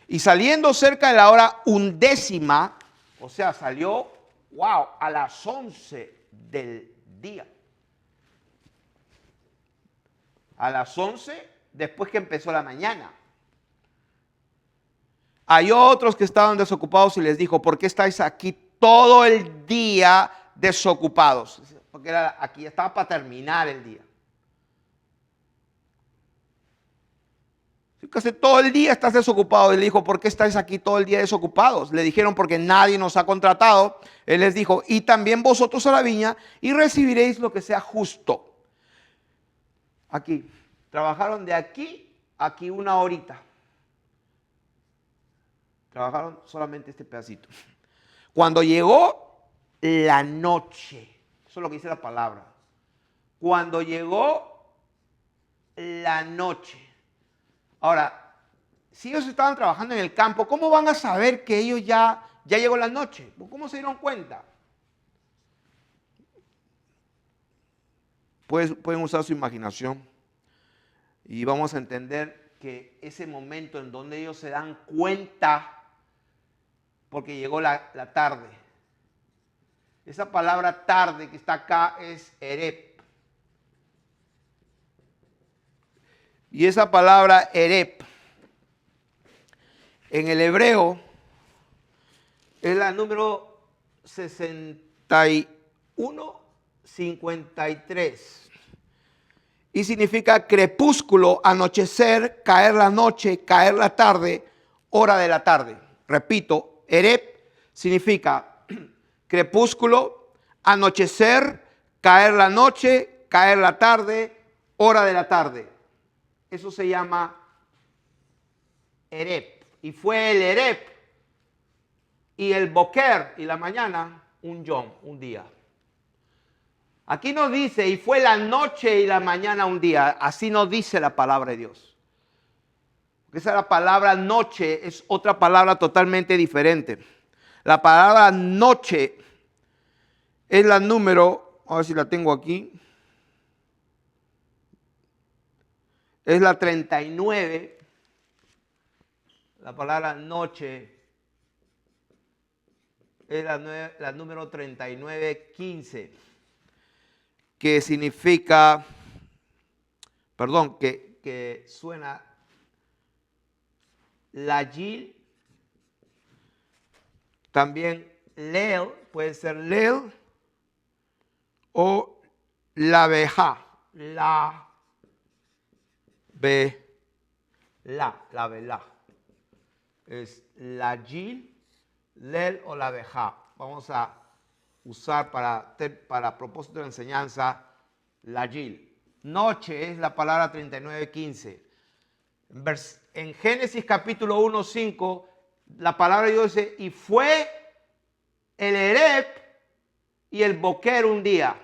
Y saliendo cerca de la hora undécima, o sea, salió, a las 11 del día. A las 11, después que empezó la mañana. Halló otros que estaban desocupados y les dijo, ¿por qué estáis aquí todo el día desocupados? Porque aquí estaba para terminar el día. Casi todo el día estás desocupado. Y le dijo, ¿por qué estáis aquí todo el día desocupados? Le dijeron, porque nadie nos ha contratado. Él les dijo, y también vosotros a la viña y recibiréis lo que sea justo. Aquí, trabajaron de aquí a aquí una horita. Trabajaron solamente este pedacito. Cuando llegó la noche, eso es lo que dice la palabra. Cuando llegó la noche. Ahora, si ellos estaban trabajando en el campo, ¿cómo van a saber que ellos ya llegó la noche? ¿Cómo se dieron cuenta? Pueden usar su imaginación y vamos a entender que ese momento en donde ellos se dan cuenta, porque llegó la tarde. Esa palabra tarde que está acá es erep. Y esa palabra erep en el hebreo es la número 6153 y significa crepúsculo, anochecer, caer la noche, caer la tarde, hora de la tarde. Repito, erep significa crepúsculo, anochecer, caer la noche, caer la tarde, hora de la tarde. Eso se llama erep. Y fue el erep y el boker y la mañana un yom, un día. Aquí nos dice, y fue la noche y la mañana un día. Así nos dice la palabra de Dios. Esa es la palabra noche, es otra palabra totalmente diferente. La palabra noche es la número, a ver si la tengo aquí. Es la 39. La palabra noche es la número 3915. Que significa, perdón, que suena Lagil. También Leel, puede ser Leel o la veja. La vela. Es la Gil, Lel o la veja. Vamos a usar para propósito de enseñanza la Gil. Noche es la palabra 3915. En Génesis capítulo 1:5, la palabra de Dios dice, y fue el erep y el boker un día.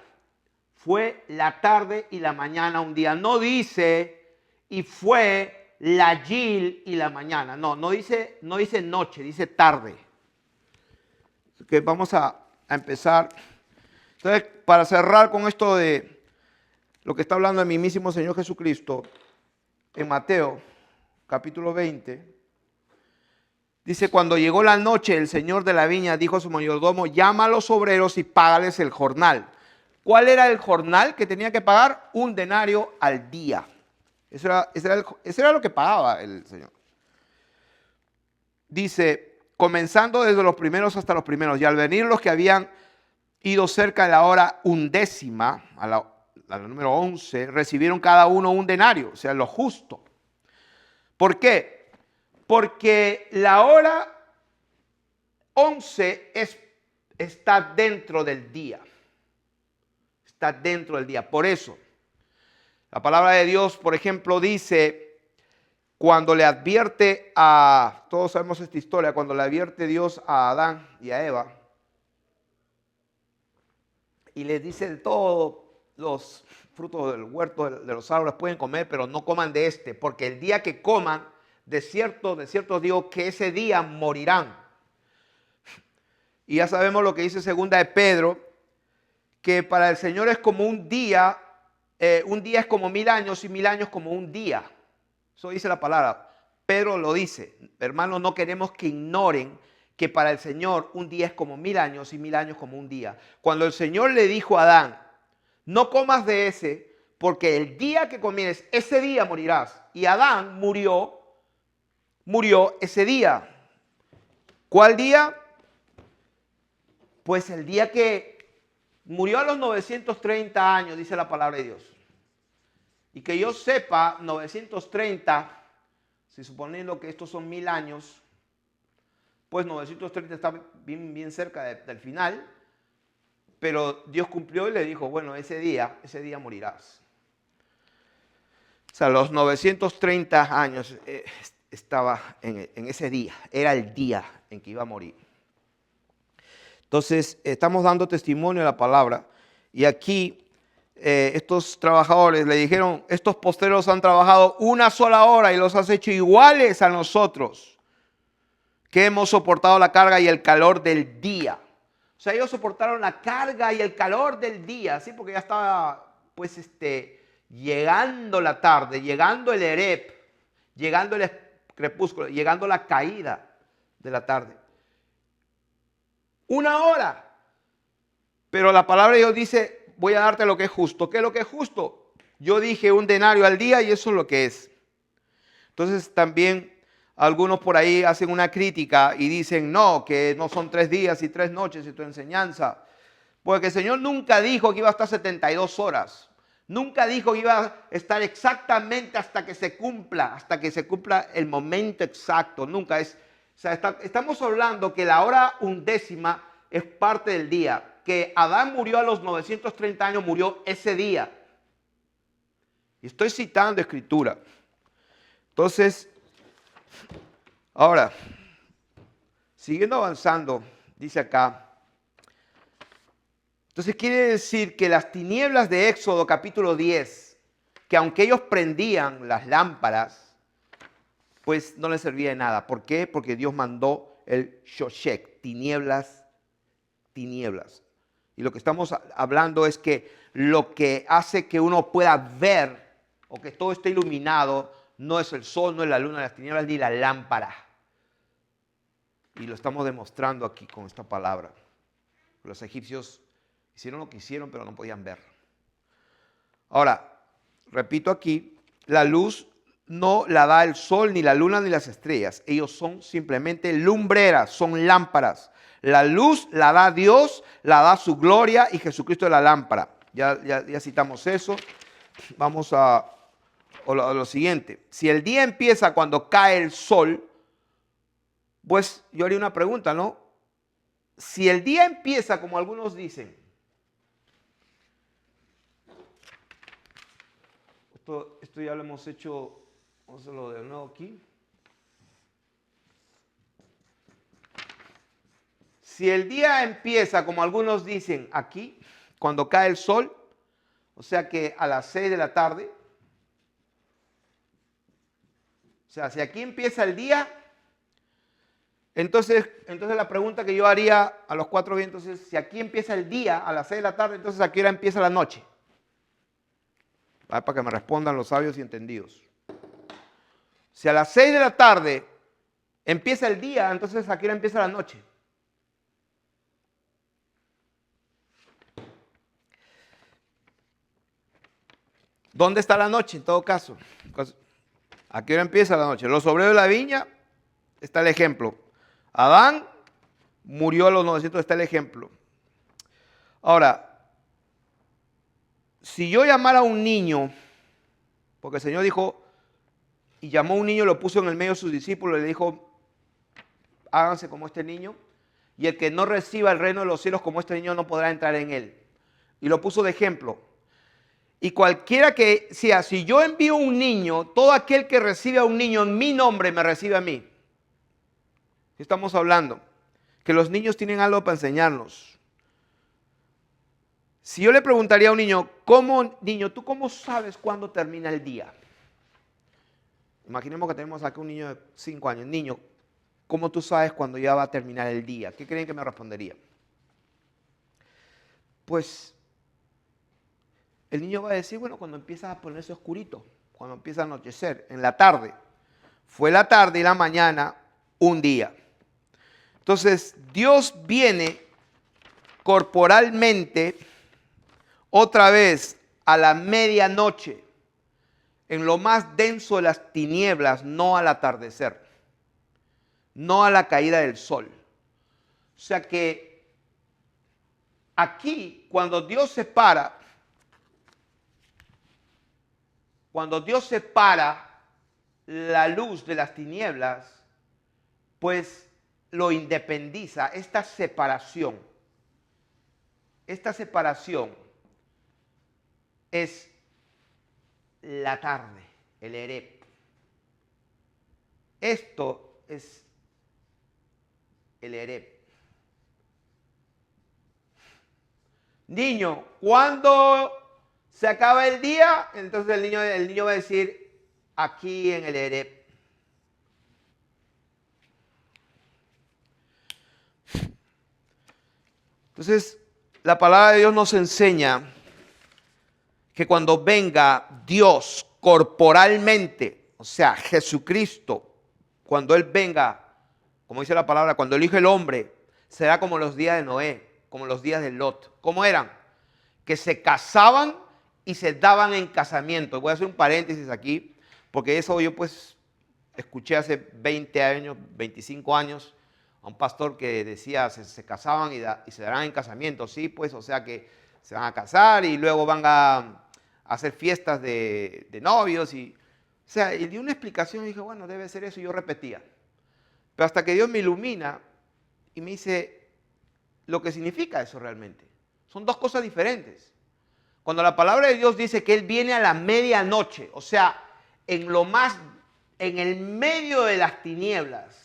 Fue la tarde y la mañana un día. No dice, y fue la Gil y la mañana. No dice noche, dice tarde. Que vamos a empezar. Entonces, para cerrar con esto de lo que está hablando el mismísimo Señor Jesucristo, en Mateo capítulo 20, dice, cuando llegó la noche, el señor de la viña dijo a su mayordomo, llama a los obreros y págales el jornal. ¿Cuál era el jornal que tenía que pagar? 1 denario al día. Eso era lo que pagaba el Señor. Dice, comenzando desde los primeros hasta los primeros, y al venir los que habían ido cerca de la hora undécima, a la número 11, recibieron cada uno 1 denario, o sea, lo justo. ¿Por qué? Porque la hora 11 está dentro del día. Está dentro del día. Por eso, la palabra de Dios, por ejemplo, dice cuando le advierte a, todos sabemos esta historia, cuando le advierte Dios a Adán y a Eva, y les dice de todos los frutos del huerto, de los árboles pueden comer, pero no coman de este, porque el día que coman, de cierto digo que ese día morirán. Y ya sabemos lo que dice segunda de Pedro, que para el Señor es como un día es como 1000 años y 1000 años como un día. Eso dice la palabra. Pedro lo dice. Hermanos, no queremos que ignoren que para el Señor un día es como 1000 años y 1000 años como un día. Cuando el Señor le dijo a Adán, no comas de ese, porque el día que comieres, ese día morirás. Y Adán murió ese día. ¿Cuál día? Pues el día que murió a los 930 años, dice la palabra de Dios. Y que yo sepa, 930, si suponiendo que estos son 1000 años, pues 930 está bien cerca del final. Pero Dios cumplió y le dijo, bueno, ese día morirás. O sea, los 930 años estaba en ese día, era el día en que iba a morir. Entonces, estamos dando testimonio de la palabra. Y aquí, estos trabajadores le dijeron, estos postreros han trabajado una sola hora y los has hecho iguales a nosotros, que hemos soportado la carga y el calor del día. O sea, ellos soportaron la carga y el calor del día, ¿sí? Porque ya estaba, pues, llegando la tarde, llegando el erep, llegando el crepúsculo, llegando la caída de la tarde. Una hora. Pero la palabra de Dios dice, voy a darte lo que es justo. ¿Qué es lo que es justo? Yo dije un denario al día y eso es lo que es. Entonces también algunos por ahí hacen una crítica y dicen, no, que no son 3 días y 3 noches y tu enseñanza. Porque el Señor nunca dijo que iba a estar 72 horas. Nunca dijo que iba a estar exactamente hasta que se cumpla el momento exacto. Nunca es. O sea, estamos hablando que la hora undécima es parte del día. Que Adán murió a los 930 años, murió ese día. Y estoy citando escritura. Entonces, ahora, siguiendo avanzando, dice acá. Entonces quiere decir que las tinieblas de Éxodo capítulo 10, que aunque ellos prendían las lámparas, pues no les servía de nada. ¿Por qué? Porque Dios mandó el Shoshek, tinieblas. Y lo que estamos hablando es que lo que hace que uno pueda ver o que todo esté iluminado no es el sol, no es la luna, las tinieblas ni la lámpara. Y lo estamos demostrando aquí con esta palabra. Los egipcios hicieron lo que hicieron, pero no podían ver. Ahora, repito aquí, la luz no la da el sol, ni la luna, ni las estrellas. Ellos son simplemente lumbreras, son lámparas. La luz la da Dios, la da su gloria y Jesucristo es la lámpara. Ya citamos eso. Vamos a lo siguiente. Si el día empieza cuando cae el sol, pues yo haría una pregunta, ¿no? Si el día empieza como algunos dicen, esto ya lo hemos hecho, vamos a hacerlo de nuevo aquí. Si el día empieza, como algunos dicen, aquí, cuando cae el sol, o sea que a las 6 de la tarde, o sea, si aquí empieza el día, entonces la pregunta que yo haría a los 4 vientos es, si aquí empieza el día a las 6 de la tarde, entonces ¿a qué hora empieza la noche? Para que me respondan los sabios y entendidos. Si a las 6 de la tarde empieza el día, entonces ¿a qué hora empieza la noche? ¿Dónde está la noche en todo caso? ¿A qué hora empieza la noche? Los obreros de la viña, está el ejemplo. Adán murió a los 900, está el ejemplo. Ahora, si yo llamara a un niño, porque el Señor dijo, y llamó a un niño, lo puso en el medio de sus discípulos, y le dijo, háganse como este niño, y el que no reciba el reino de los cielos como este niño no podrá entrar en él. Y lo puso de ejemplo. Y cualquiera que sea, si yo envío un niño, todo aquel que recibe a un niño en mi nombre me recibe a mí. ¿Qué estamos hablando? Que los niños tienen algo para enseñarnos. Si yo le preguntaría a un niño, niño, ¿tú cómo sabes cuándo termina el día? Imaginemos que tenemos aquí un niño de 5 años. Niño, ¿cómo tú sabes cuándo ya va a terminar el día? ¿Qué creen que me respondería? Pues el niño va a decir, bueno, cuando empieza a ponerse oscurito, cuando empieza a anochecer, en la tarde. Fue la tarde y la mañana, un día. Entonces, Dios viene corporalmente otra vez a la medianoche, en lo más denso de las tinieblas, no al atardecer, no a la caída del sol. O sea que aquí, cuando Dios separa la luz de las tinieblas, pues lo independiza. Esta separación es la tarde, el erep. Esto es el erep. Niño, ¿cuándo se acaba el día? Entonces el niño va a decir, aquí en el erep. Entonces, la palabra de Dios nos enseña que cuando venga Dios corporalmente, o sea, Jesucristo, cuando Él venga, como dice la palabra, cuando el Hijo del Hombre, será como los días de Noé, como los días de Lot. ¿Cómo eran? Que se casaban y se daban en casamiento. Voy a hacer un paréntesis aquí, porque eso yo pues escuché hace 20 años, 25 años, a un pastor que decía se casaban y se darán en casamiento. Sí, pues, o sea que se van a casar y luego van a hacer fiestas de novios. O sea, y di una explicación y dije, bueno, debe ser eso, y yo repetía. Pero hasta que Dios me ilumina y me dice lo que significa eso realmente. Son dos cosas diferentes. Cuando la palabra de Dios dice que Él viene a la medianoche, o sea, en el medio de las tinieblas.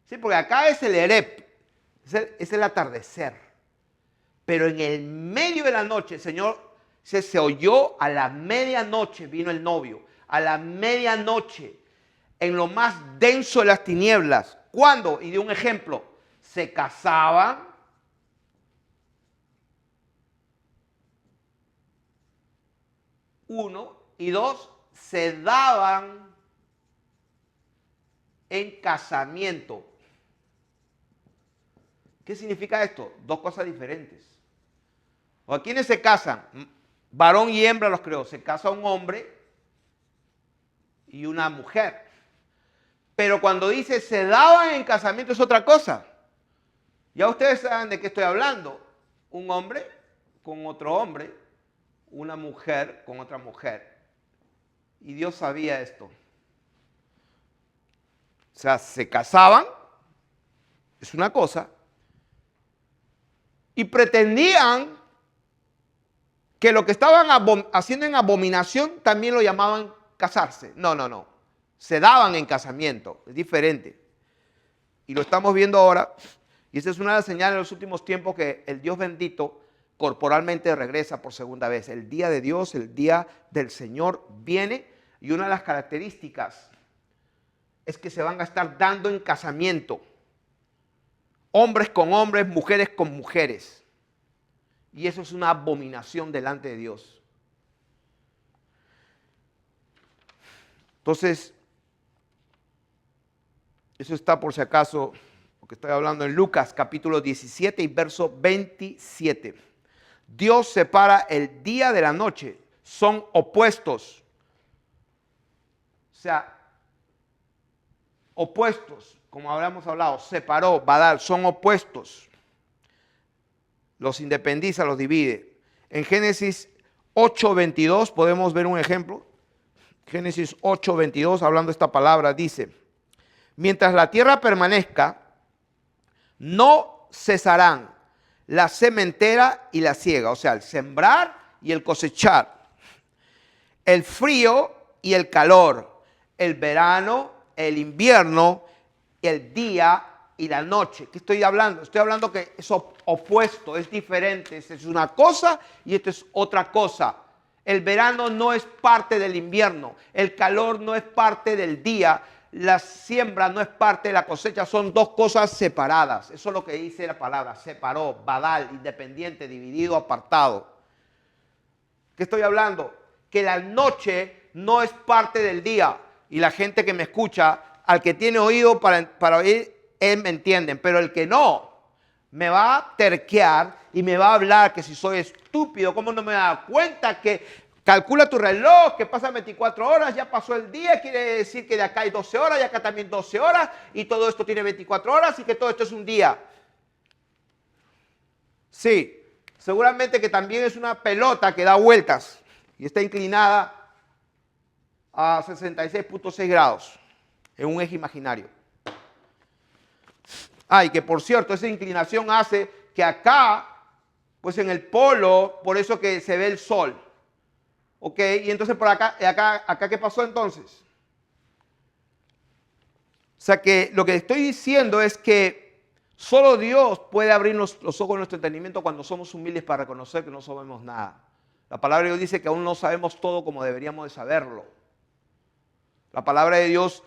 Sí, porque acá es el erep, es el atardecer. Pero en el medio de la noche, el Señor se oyó a la medianoche, vino el novio. A la medianoche, en lo más denso de las tinieblas. ¿Cuándo? Y de un ejemplo, se casaban. Uno, y dos, se daban en casamiento. ¿Qué significa esto? Dos cosas diferentes. ¿A quiénes se casan? Varón y hembra los creó. Se casa un hombre y una mujer. Pero cuando dice se daban en casamiento es otra cosa. Ya ustedes saben de qué estoy hablando. Un hombre con otro hombre, una mujer con otra mujer. Y Dios sabía esto. O sea, se casaban, es una cosa, y pretendían que lo que estaban haciendo en abominación también lo llamaban casarse. No, no, no. Se daban en casamiento, es diferente. Y lo estamos viendo ahora, y esta es una de las señales de los últimos tiempos que el Dios bendito corporalmente regresa por segunda vez. El día de Dios, el día del Señor viene, y una de las características es que se van a estar dando en casamiento. Hombres con hombres, mujeres con mujeres. Y eso es una abominación delante de Dios. Entonces, eso está por si acaso, porque estoy hablando en Lucas capítulo 17 y verso 27. Dios separa el día de la noche, son opuestos. O sea, opuestos, como habíamos hablado, separó, Badal, son opuestos. Los independiza, los divide. En Génesis 8:22 podemos ver un ejemplo. Génesis 8:22, hablando esta palabra, dice: mientras la tierra permanezca, no cesarán la sementera y la siega, o sea, el sembrar y el cosechar. el frío y el calor, el verano, el invierno, el día y la noche. ¿Qué estoy hablando? Estoy hablando que es opuesto, es diferente. Esta es una cosa y esto es otra cosa. El verano no es parte del invierno, el calor no es parte del día, la siembra no es parte de la cosecha, son dos cosas separadas. Eso es lo que dice la palabra, separó, badal, independiente, dividido, apartado. ¿Qué estoy hablando? Que la noche no es parte del día. Y la gente que me escucha, al que tiene oído para oír, él me entienden. Pero el que no, me va a terquear y me va a hablar que si soy estúpido, ¿cómo no me da cuenta que calcula tu reloj, que pasan 24 horas, ya pasó el día, quiere decir que de acá hay 12 horas y acá también 12 horas y todo esto tiene 24 horas y que todo esto es un día? Sí. Seguramente que también es una pelota que da vueltas y está inclinada a 66.6 grados en un eje imaginario. Y que por cierto, esa inclinación hace que acá, pues en el polo, por eso que se ve el sol. ¿Ok? Y entonces por acá, ¿qué pasó entonces? O sea que lo que estoy diciendo es que solo Dios puede abrirnos los ojos de nuestro entendimiento cuando somos humildes para reconocer que no sabemos nada. La palabra de Dios dice que aún no sabemos todo como deberíamos de saberlo. La palabra de Dios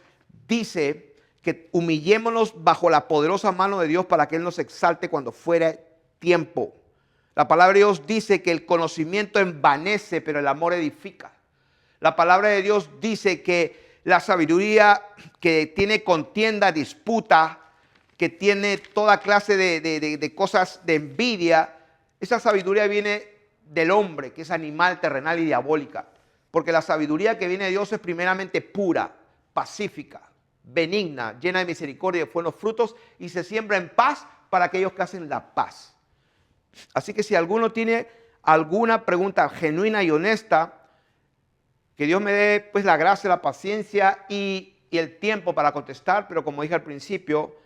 dice que humillémonos bajo la poderosa mano de Dios para que Él nos exalte cuando fuera tiempo. La palabra de Dios dice que el conocimiento envanece, pero el amor edifica. La palabra de Dios dice que la sabiduría que tiene contienda, disputa, que tiene toda clase de cosas de envidia, esa sabiduría viene del hombre, que es animal, terrenal y diabólica. Porque la sabiduría que viene de Dios es primeramente pura, pacífica, benigna, llena de misericordia y de buenos frutos, y se siembra en paz para aquellos que hacen la paz. Así que si alguno tiene alguna pregunta genuina y honesta, que Dios me dé pues la gracia, la paciencia y el tiempo para contestar, pero como dije al principio,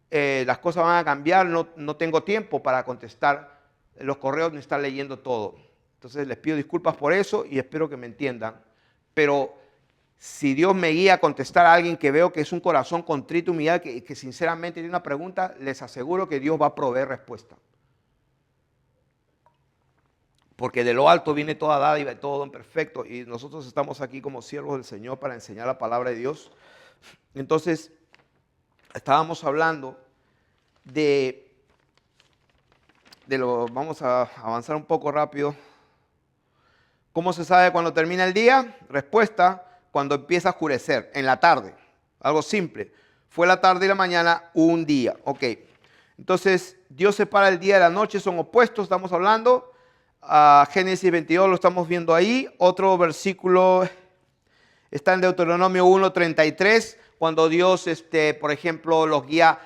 las cosas van a cambiar, no tengo tiempo para contestar los correos ni estar leyendo todo. Entonces les pido disculpas por eso y espero que me entiendan. Pero si Dios me guía a contestar a alguien que veo que es un corazón contrito, humillado, que sinceramente tiene una pregunta, les aseguro que Dios va a proveer respuesta. Porque de lo alto viene toda dádiva y todo don perfecto. Y nosotros estamos aquí como siervos del Señor para enseñar la palabra de Dios. Entonces, estábamos hablando vamos a avanzar un poco rápido. ¿Cómo se sabe cuando termina el día? Respuesta, cuando empieza a oscurecer, en la tarde. Algo simple. Fue la tarde y la mañana, un día. Ok. Entonces, Dios separa el día de la noche, son opuestos, estamos hablando. Génesis 22 lo estamos viendo ahí. Otro versículo está en Deuteronomio 1:33, cuando Dios, por ejemplo, los guía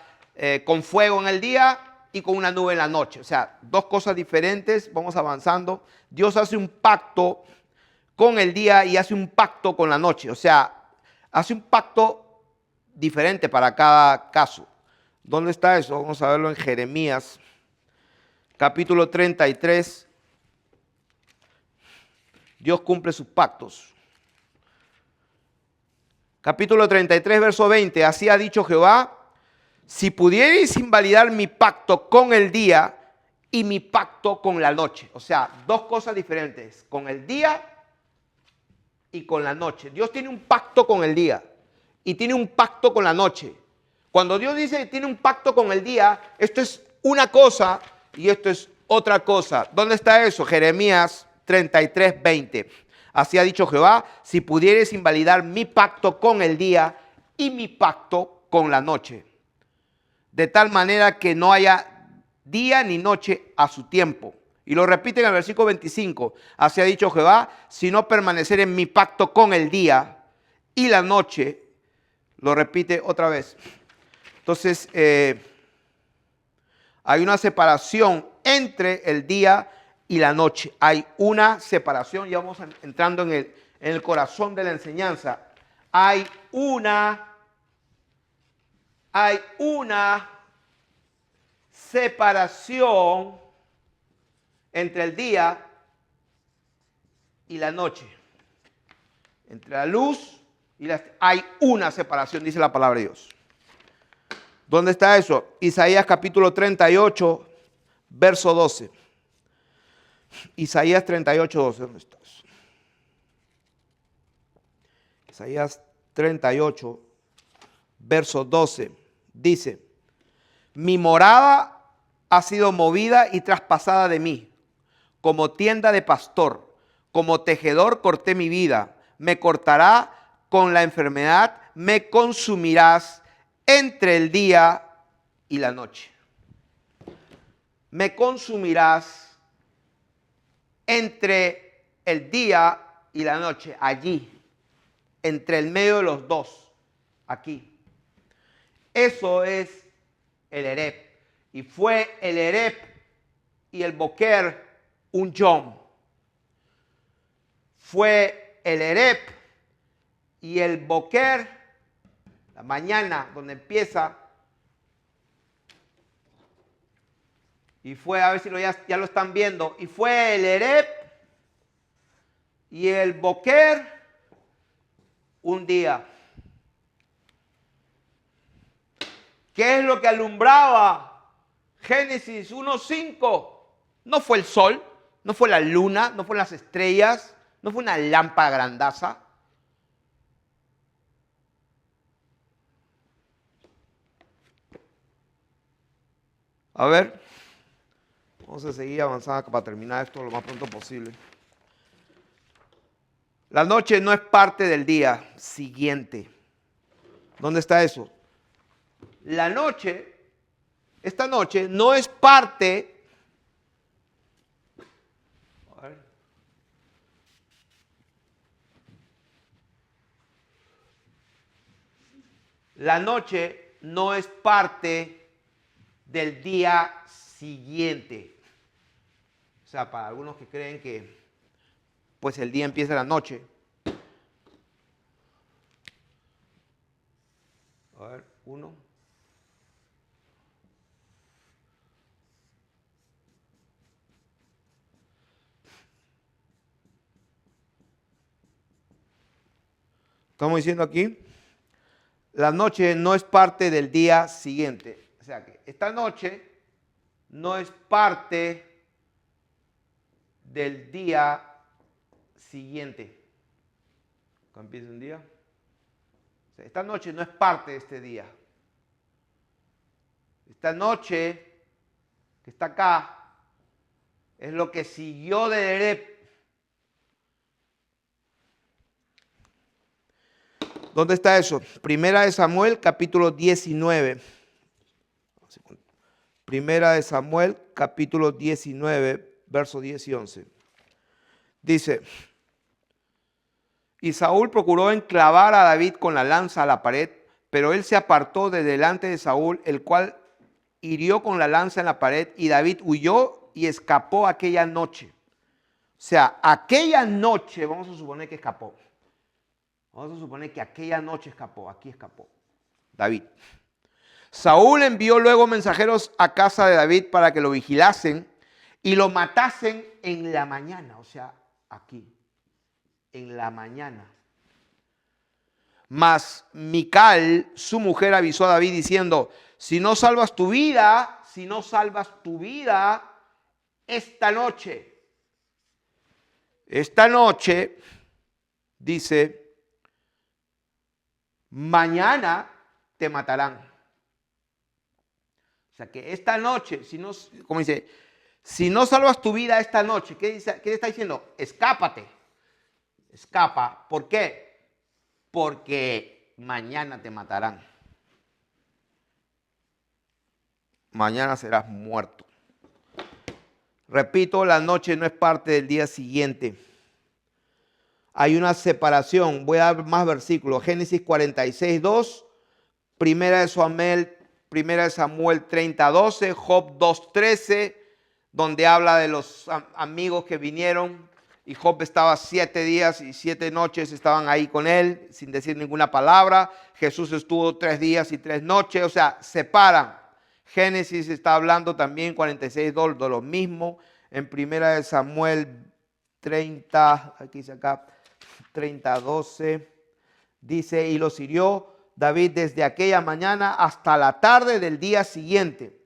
con fuego en el día y con una nube en la noche. O sea, dos cosas diferentes. Vamos avanzando. Dios hace un pacto con el día y hace un pacto con la noche. O sea, hace un pacto diferente para cada caso. ¿Dónde está eso? Vamos a verlo en Jeremías, capítulo 33. Dios cumple sus pactos. Capítulo 33, verso 20. Así ha dicho Jehová: si pudierais invalidar mi pacto con el día y mi pacto con la noche. O sea, dos cosas diferentes. Con el día y con la noche. Dios tiene un pacto con el día y tiene un pacto con la noche. Cuando Dios dice que tiene un pacto con el día, esto es una cosa y esto es otra cosa. ¿Dónde está eso? Jeremías 33, 20. Así ha dicho Jehová: si pudieres invalidar mi pacto con el día y mi pacto con la noche, de tal manera que no haya día ni noche a su tiempo. Y lo repite en el versículo 25. Así ha dicho Jehová: si no permanecer en mi pacto con el día y la noche. Lo repite otra vez. Entonces, hay una separación entre el día y la noche. Hay una separación, ya vamos entrando en el corazón de la enseñanza. Hay una separación entre el día y la noche. Entre la luz y hay una separación, dice la palabra de Dios. ¿Dónde está eso? Isaías capítulo 38, verso 12. Isaías 38, 12. ¿Dónde está eso? Isaías 38, verso 12. Dice: mi morada ha sido movida y traspasada de mí. Como tienda de pastor, como tejedor corté mi vida. Me cortará con la enfermedad, me consumirás entre el día y la noche. Me consumirás entre el día y la noche, allí, entre el medio de los dos, aquí. Eso es el Ereb. Y fue el Ereb y el Boker un yom. Fue el Ereb y el Boker, la mañana donde empieza. Y fue, a ver si ya lo están viendo. Y fue el Ereb y el Boker un día. ¿Qué es lo que alumbraba? Génesis 1:5. No fue el sol, no fue la luna, no fueron las estrellas, no fue una lámpara grandaza. A ver, vamos a seguir avanzando para terminar esto lo más pronto posible. La noche no es parte del día siguiente. ¿Dónde está eso? La noche, esta noche no es parte. A ver. La noche no es parte del día siguiente. O sea, para algunos que creen que pues el día empieza la noche. A ver, 1. Estamos diciendo aquí, la noche no es parte del día siguiente. O sea que esta noche no es parte del día siguiente. ¿Cuándo empieza un día? O sea, esta noche no es parte de este día. Esta noche que está acá es lo que siguió de Ereb. ¿Dónde está eso? Primera de Samuel, capítulo 19. Primera de Samuel, capítulo 19, versos 10 y 11. Dice: y Saúl procuró enclavar a David con la lanza a la pared, pero él se apartó de delante de Saúl, el cual hirió con la lanza en la pared, y David huyó y escapó aquella noche. O sea, aquella noche, vamos a suponer que escapó. Vamos a suponer que aquella noche escapó, aquí escapó David. Saúl envió luego mensajeros a casa de David para que lo vigilasen y lo matasen en la mañana, o sea, aquí, en la mañana. Mas Mical, su mujer, avisó a David diciendo: si no salvas tu vida, esta noche, dice, mañana te matarán. O sea que esta noche, como dice, si no salvas tu vida esta noche, ¿qué le está diciendo? Escápate. Escapa. ¿Por qué? Porque mañana te matarán. Mañana serás muerto. Repito, la noche no es parte del día siguiente. Hay una separación. Voy a dar más versículos. Génesis 46, 2. Primera de Samuel 30, 12. Job 2, 13. Donde habla de los amigos que vinieron. Y Job estaba 7 días y 7 noches. Estaban ahí con él sin decir ninguna palabra. Jesús estuvo 3 días y 3 noches. O sea, separan. Génesis está hablando también 46, 2 de lo mismo. En Primera de Samuel 30, aquí dice acá, 30:12, dice, y los hirió David desde aquella mañana hasta la tarde del día siguiente.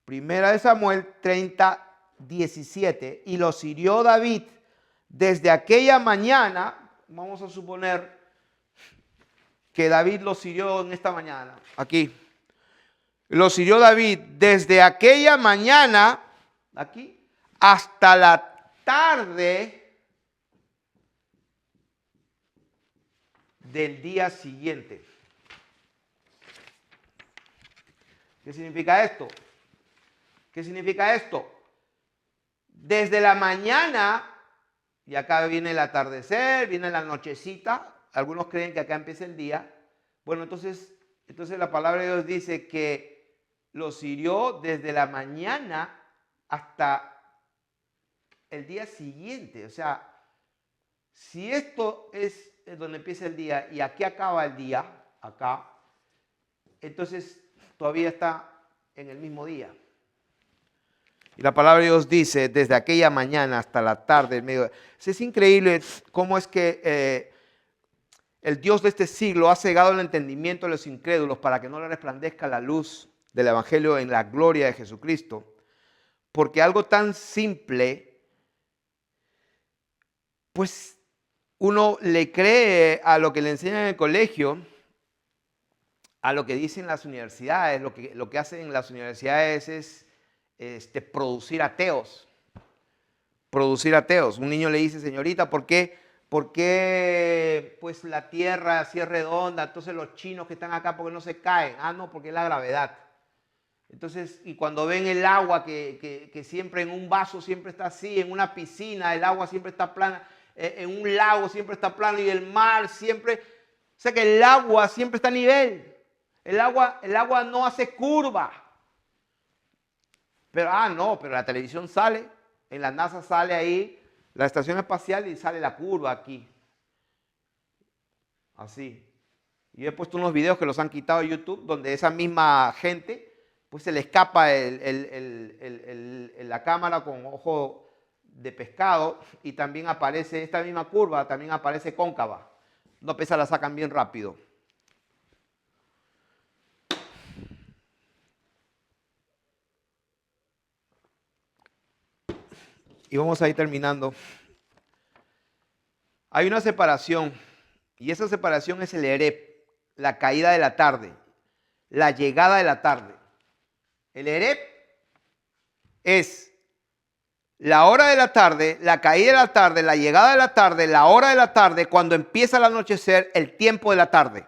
Primera de Samuel 30:17, y los hirió David desde aquella mañana. Vamos a suponer que David los hirió en esta mañana, aquí. Los hirió David desde aquella mañana, aquí, hasta la tarde del día siguiente. ¿Qué significa esto? ¿Qué significa esto? Desde la mañana, y acá viene el atardecer, viene la nochecita. Algunos creen que acá empieza el día. Bueno, entonces la palabra de Dios dice que los hirió desde la mañana hasta el día siguiente. O sea, si esto es donde empieza el día y aquí acaba el día, acá, entonces todavía está en el mismo día. Y la palabra de Dios dice, desde aquella mañana hasta la tarde, el mediodía. Es increíble cómo es que el Dios de este siglo ha cegado el entendimiento de los incrédulos para que no le resplandezca la luz del Evangelio en la gloria de Jesucristo. Porque algo tan simple, pues uno le cree a lo que le enseñan en el colegio, a lo que dicen las universidades. Lo que hacen las universidades es producir ateos. Producir ateos. Un niño le dice, señorita, ¿por qué pues la tierra si es redonda? Entonces los chinos que están acá, ¿por qué no se caen? Ah, no, porque es la gravedad. Entonces, y cuando ven el agua que siempre en un vaso siempre está así, en una piscina el agua siempre está plana, en un lago siempre está plano y el mar siempre, o sea que el agua siempre está a nivel. El agua no hace curva. Pero, pero la televisión sale, en la NASA sale ahí, la estación espacial, y sale la curva aquí. Así. Y he puesto unos videos que los han quitado de YouTube, donde esa misma gente, pues se le escapa la cámara con ojo de pescado, y también aparece esta misma curva, también aparece cóncava. No, pues la sacan bien rápido. Y vamos a ir terminando. Hay una separación, y esa separación es el erep, la caída de la tarde, la llegada de la tarde. El erep es la hora de la tarde, la caída de la tarde, la llegada de la tarde, la hora de la tarde, cuando empieza el anochecer, el tiempo de la tarde.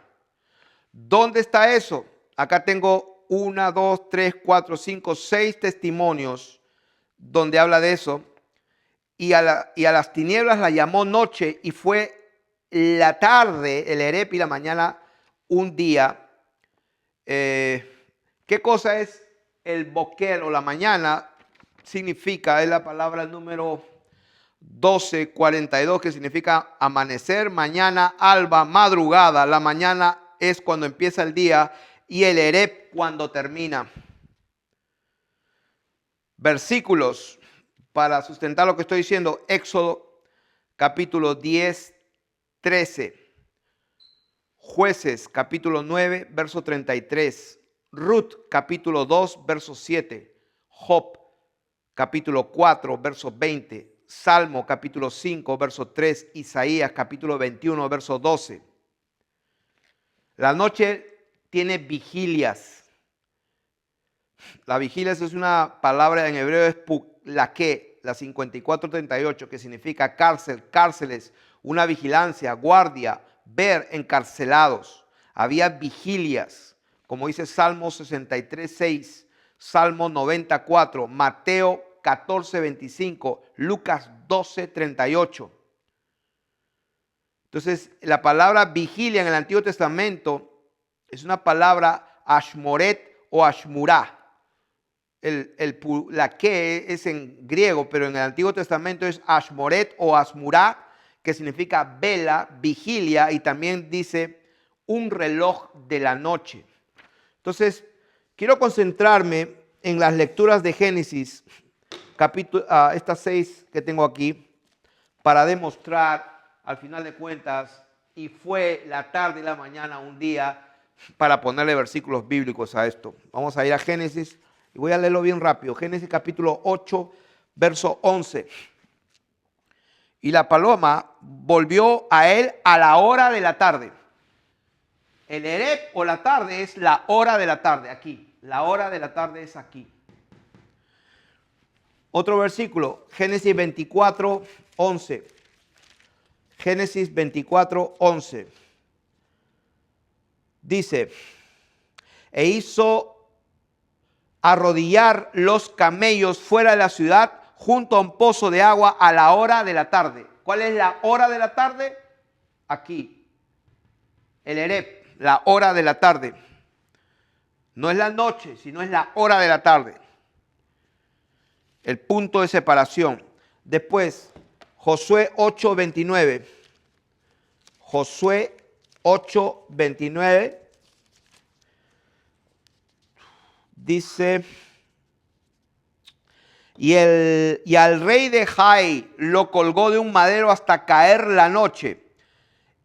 ¿Dónde está eso? Acá tengo 1, 2, 3, 4, 5, 6 testimonios donde habla de eso. Y a las tinieblas la llamó noche, y fue la tarde, el erep, y la mañana un día. ¿Qué cosa es el boker o la mañana? Significa, es la palabra número 1242, que significa amanecer, mañana, alba, madrugada. La mañana es cuando empieza el día y el erep cuando termina. Versículos para sustentar lo que estoy diciendo. Éxodo capítulo 10, 13. Jueces capítulo 9, verso 33. Ruth capítulo 2, verso 7. Job capítulo 4, verso 20. Salmo capítulo 5, verso 3. Isaías capítulo 21, verso 12. La noche tiene vigilias. La vigilia es una palabra en hebreo, es puklaké, la 5438, que significa cárcel, cárceles, una vigilancia, guardia, ver, encarcelados. Había vigilias, como dice Salmo 63:6, Salmo 94, Mateo 14:25, Lucas 12:38. Entonces, la palabra vigilia en el Antiguo Testamento es una palabra ashmoret o ashmurá. La que es en griego, pero en el Antiguo Testamento es ashmoret o ashmurá, que significa vela, vigilia, y también dice un reloj de la noche. Entonces, quiero concentrarme en las lecturas de Génesis, capítulo, estas 6 que tengo aquí, para demostrar, al final de cuentas, y fue la tarde y la mañana un día para ponerle versículos bíblicos a esto. Vamos a ir a Génesis y voy a leerlo bien rápido. Génesis capítulo 8, verso 11. Y la paloma volvió a él a la hora de la tarde. El erep o la tarde es la hora de la tarde, aquí. La hora de la tarde es aquí. Otro versículo, Génesis 24, 11. Génesis 24, 11. Dice, e hizo arrodillar los camellos fuera de la ciudad junto a un pozo de agua a la hora de la tarde. ¿Cuál es la hora de la tarde? Aquí. El erep, la hora de la tarde. No es la noche, sino es la hora de la tarde. El punto de separación. Después, Josué 8:29. Josué 8:29. Dice, y al rey de Jai lo colgó de un madero hasta caer la noche.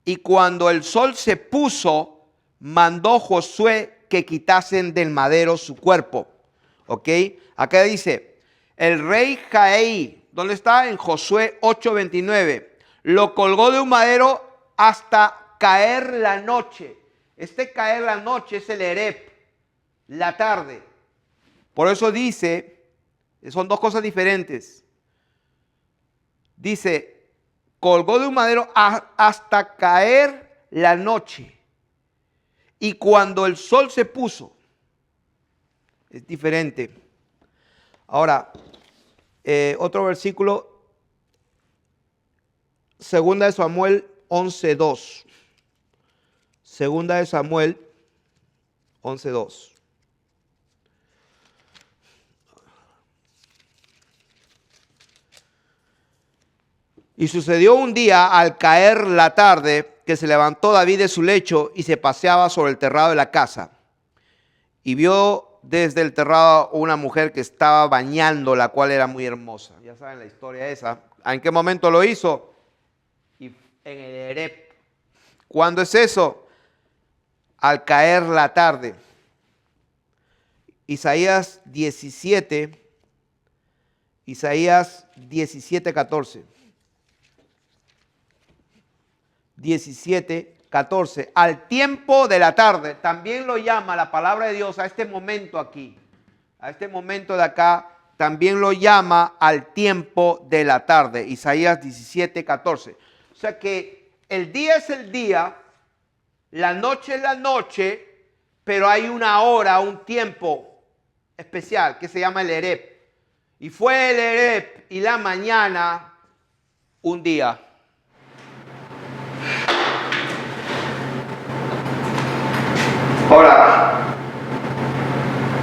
Y cuando el sol se puso, mandó Josué que quitasen del madero su cuerpo. ¿Ok? Acá dice, el rey Jai, ¿dónde está? En Josué 8:29. Lo colgó de un madero hasta caer la noche. Este caer la noche es el erep, la tarde. Por eso dice, son dos cosas diferentes. Dice, colgó de un madero hasta caer la noche. Y cuando el sol se puso, es diferente. Ahora, otro versículo, Segunda de Samuel 11:2. Segunda de Samuel 11:2. Y sucedió un día al caer la tarde que se levantó David de su lecho y se paseaba sobre el terrado de la casa. Y vio desde el terrado una mujer que estaba bañando, la cual era muy hermosa. Ya saben la historia esa. ¿En qué momento lo hizo? Y en el erep. ¿Cuándo es eso? Al caer la tarde. Isaías 17:14. 17:14. Al tiempo de la tarde. También lo llama la palabra de Dios a este momento aquí. A este momento de acá. También lo llama al tiempo de la tarde. Isaías 17:14. O sea que el día es el día. La noche es la noche. Pero hay una hora, un tiempo especial que se llama el erep. Y fue el erep y la mañana un día. Ahora,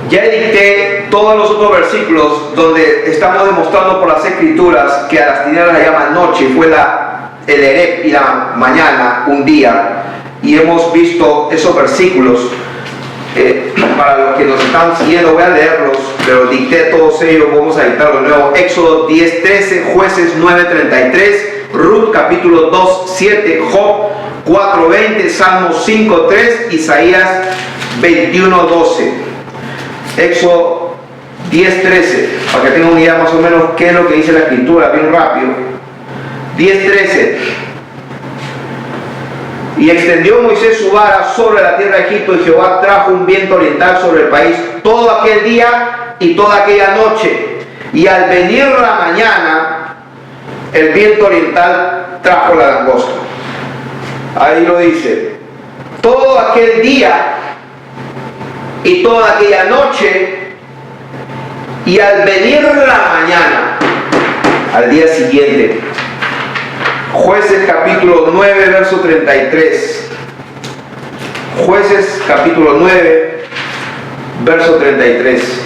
ya dicté todos los otros versículos donde estamos demostrando por las escrituras que a las tinieblas la llaman noche y fue el erep y la mañana un día. Y hemos visto esos versículos. Para los que nos están siguiendo voy a leerlos, pero dicté todos ellos, vamos a dictarlos de nuevo. Éxodo 10:13, Jueces 9:33, Ruth capítulo 2:7, Job 4:20, Salmos 5:3, Isaías 21:12. Éxodo 10:13, para que tengan una idea más o menos qué es lo que dice la escritura, bien rápido. 10:13. Y extendió Moisés su vara sobre la tierra de Egipto, y Jehová trajo un viento oriental sobre el país todo aquel día y toda aquella noche. Y al venir la mañana, el viento oriental trajo la langosta. Ahí lo dice. Todo aquel día y toda aquella noche, y al venir la mañana, al día siguiente. Jueces capítulo 9, verso 33. Jueces capítulo 9, verso 33.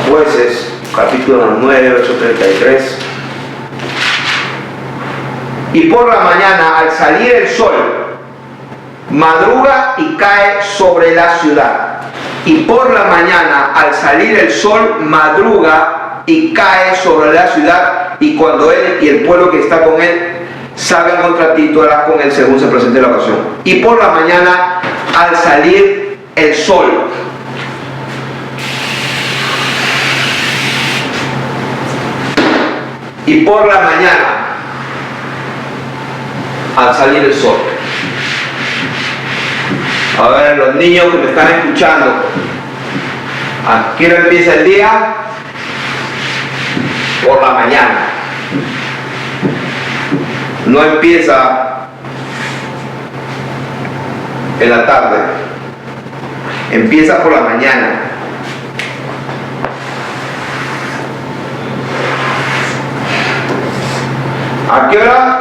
Jueces capítulo 9, verso 33. Y por la mañana, al salir el sol, madruga y cae sobre la ciudad. Y por la mañana, al salir el sol, madruga y cae sobre la ciudad, y cuando él y el pueblo que está con él salgan contra ti, tú harás con él según se presente la ocasión. Y por la mañana, al salir el sol. Y por la mañana, al salir el sol. A ver, los niños que me están escuchando, ¿a qué hora empieza el día? Por la mañana. No empieza en la tarde, empieza por la mañana. ¿A qué hora?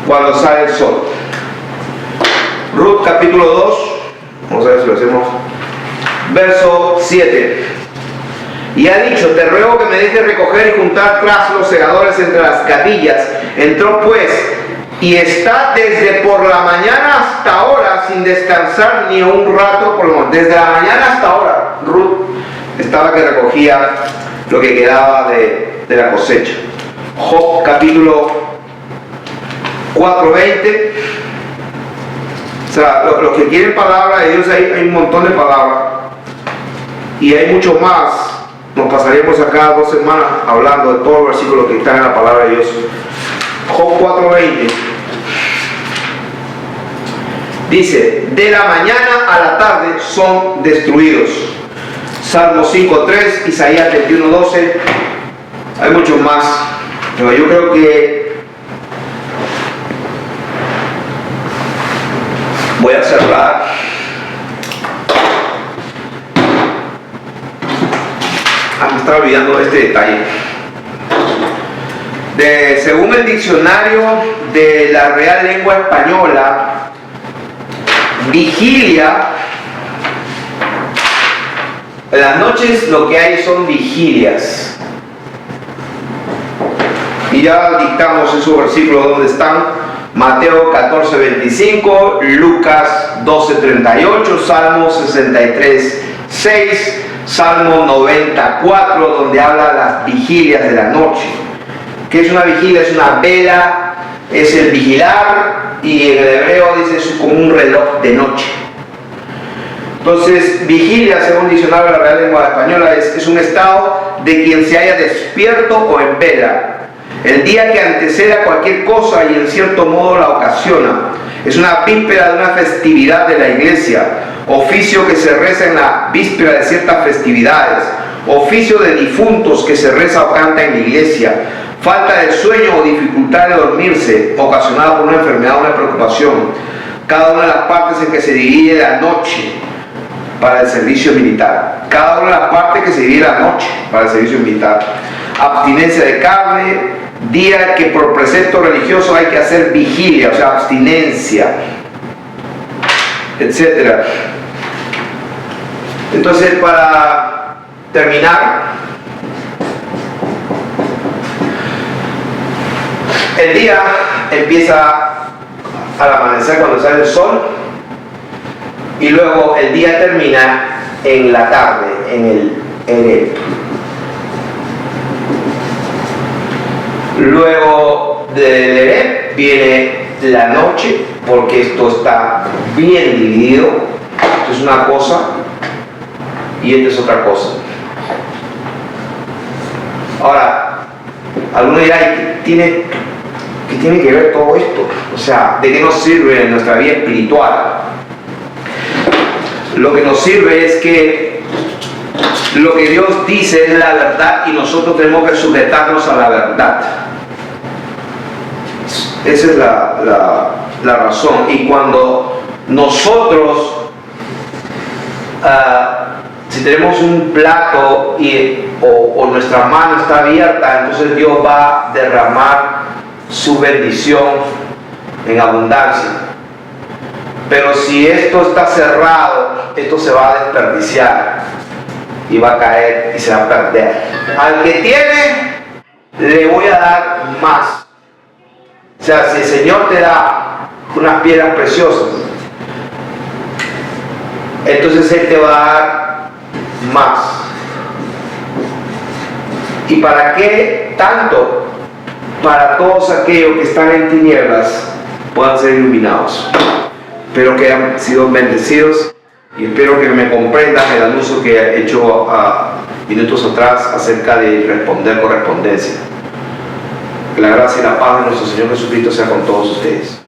Cuando sale el sol. Ruth capítulo 2, vamos a ver si lo hacemos, verso 7. Y ha dicho, te ruego que me dejes recoger y juntar tras los segadores entre las gavillas. Entró pues, y está desde por la mañana hasta ahora, sin descansar ni un rato por lo menos. Desde la mañana hasta ahora, Ruth estaba que recogía lo que quedaba de la cosecha. Job capítulo 4:20. O sea, los que quieren palabra de Dios, hay un montón de palabras. Y hay mucho más. Nos pasaríamos acá 2 semanas hablando de todos los versículos que están en la palabra de Dios. Job 4:20. Dice, de la mañana a la tarde son destruidos. Salmo 5:3, Isaías 21:12. Hay muchos más. Pero yo creo que voy a cerrar. Me estaba olvidando este detalle. Según el diccionario de la Real Lengua Española, vigilia, en las noches lo que hay son vigilias. Y ya dictamos esos versículos donde están: Mateo 14:25, Lucas 12:38, Salmo 63:6, Salmo 94, donde habla de las vigilias de la noche. ¿Qué es una vigilia? Es una vela, es el vigilar, y en el hebreo dice es como un reloj de noche. Entonces, vigilia, según el diccionario de la Real Lengua Española, es un estado de quien se haya despierto o en vela. El día que antecede a cualquier cosa y en cierto modo la ocasiona. Es una víspera de una festividad de la iglesia, oficio que se reza en la víspera de ciertas festividades, oficio de difuntos que se reza o canta en la iglesia, falta de sueño o dificultad de dormirse, ocasionada por una enfermedad o una preocupación. Cada una de las partes en que se divide la noche para el servicio militar. Cada una de las partes que se divide la noche para el servicio militar. Abstinencia de carne, día que por precepto religioso hay que hacer vigilia, o sea, abstinencia, etcétera. Entonces, para terminar, el día empieza al amanecer cuando sale el sol, y luego el día termina en la tarde, en el luego del Ereb viene la noche, porque esto está bien dividido. Esto es una cosa y esto es otra cosa. Ahora, algunos dirán, ¿qué tiene que ver todo esto? O sea, ¿de qué nos sirve en nuestra vida espiritual? Lo que nos sirve es que lo que Dios dice es la verdad y nosotros tenemos que sujetarnos a la verdad. Esa es la razón. Y cuando nosotros, si tenemos un plato o nuestra mano está abierta, entonces Dios va a derramar su bendición en abundancia. Pero si esto está cerrado, esto se va a desperdiciar y va a caer y se va a perder. Al que tiene, le voy a dar más. O sea, si el Señor te da unas piedras preciosas, entonces Él te va a dar más. ¿Y para qué tanto? Para todos aquellos que están en tinieblas puedan ser iluminados. Espero que hayan sido bendecidos y espero que me comprendan el anuncio que he hecho minutos atrás acerca de responder correspondencia. Que la gracia y la paz de nuestro Señor Jesucristo sea con todos ustedes.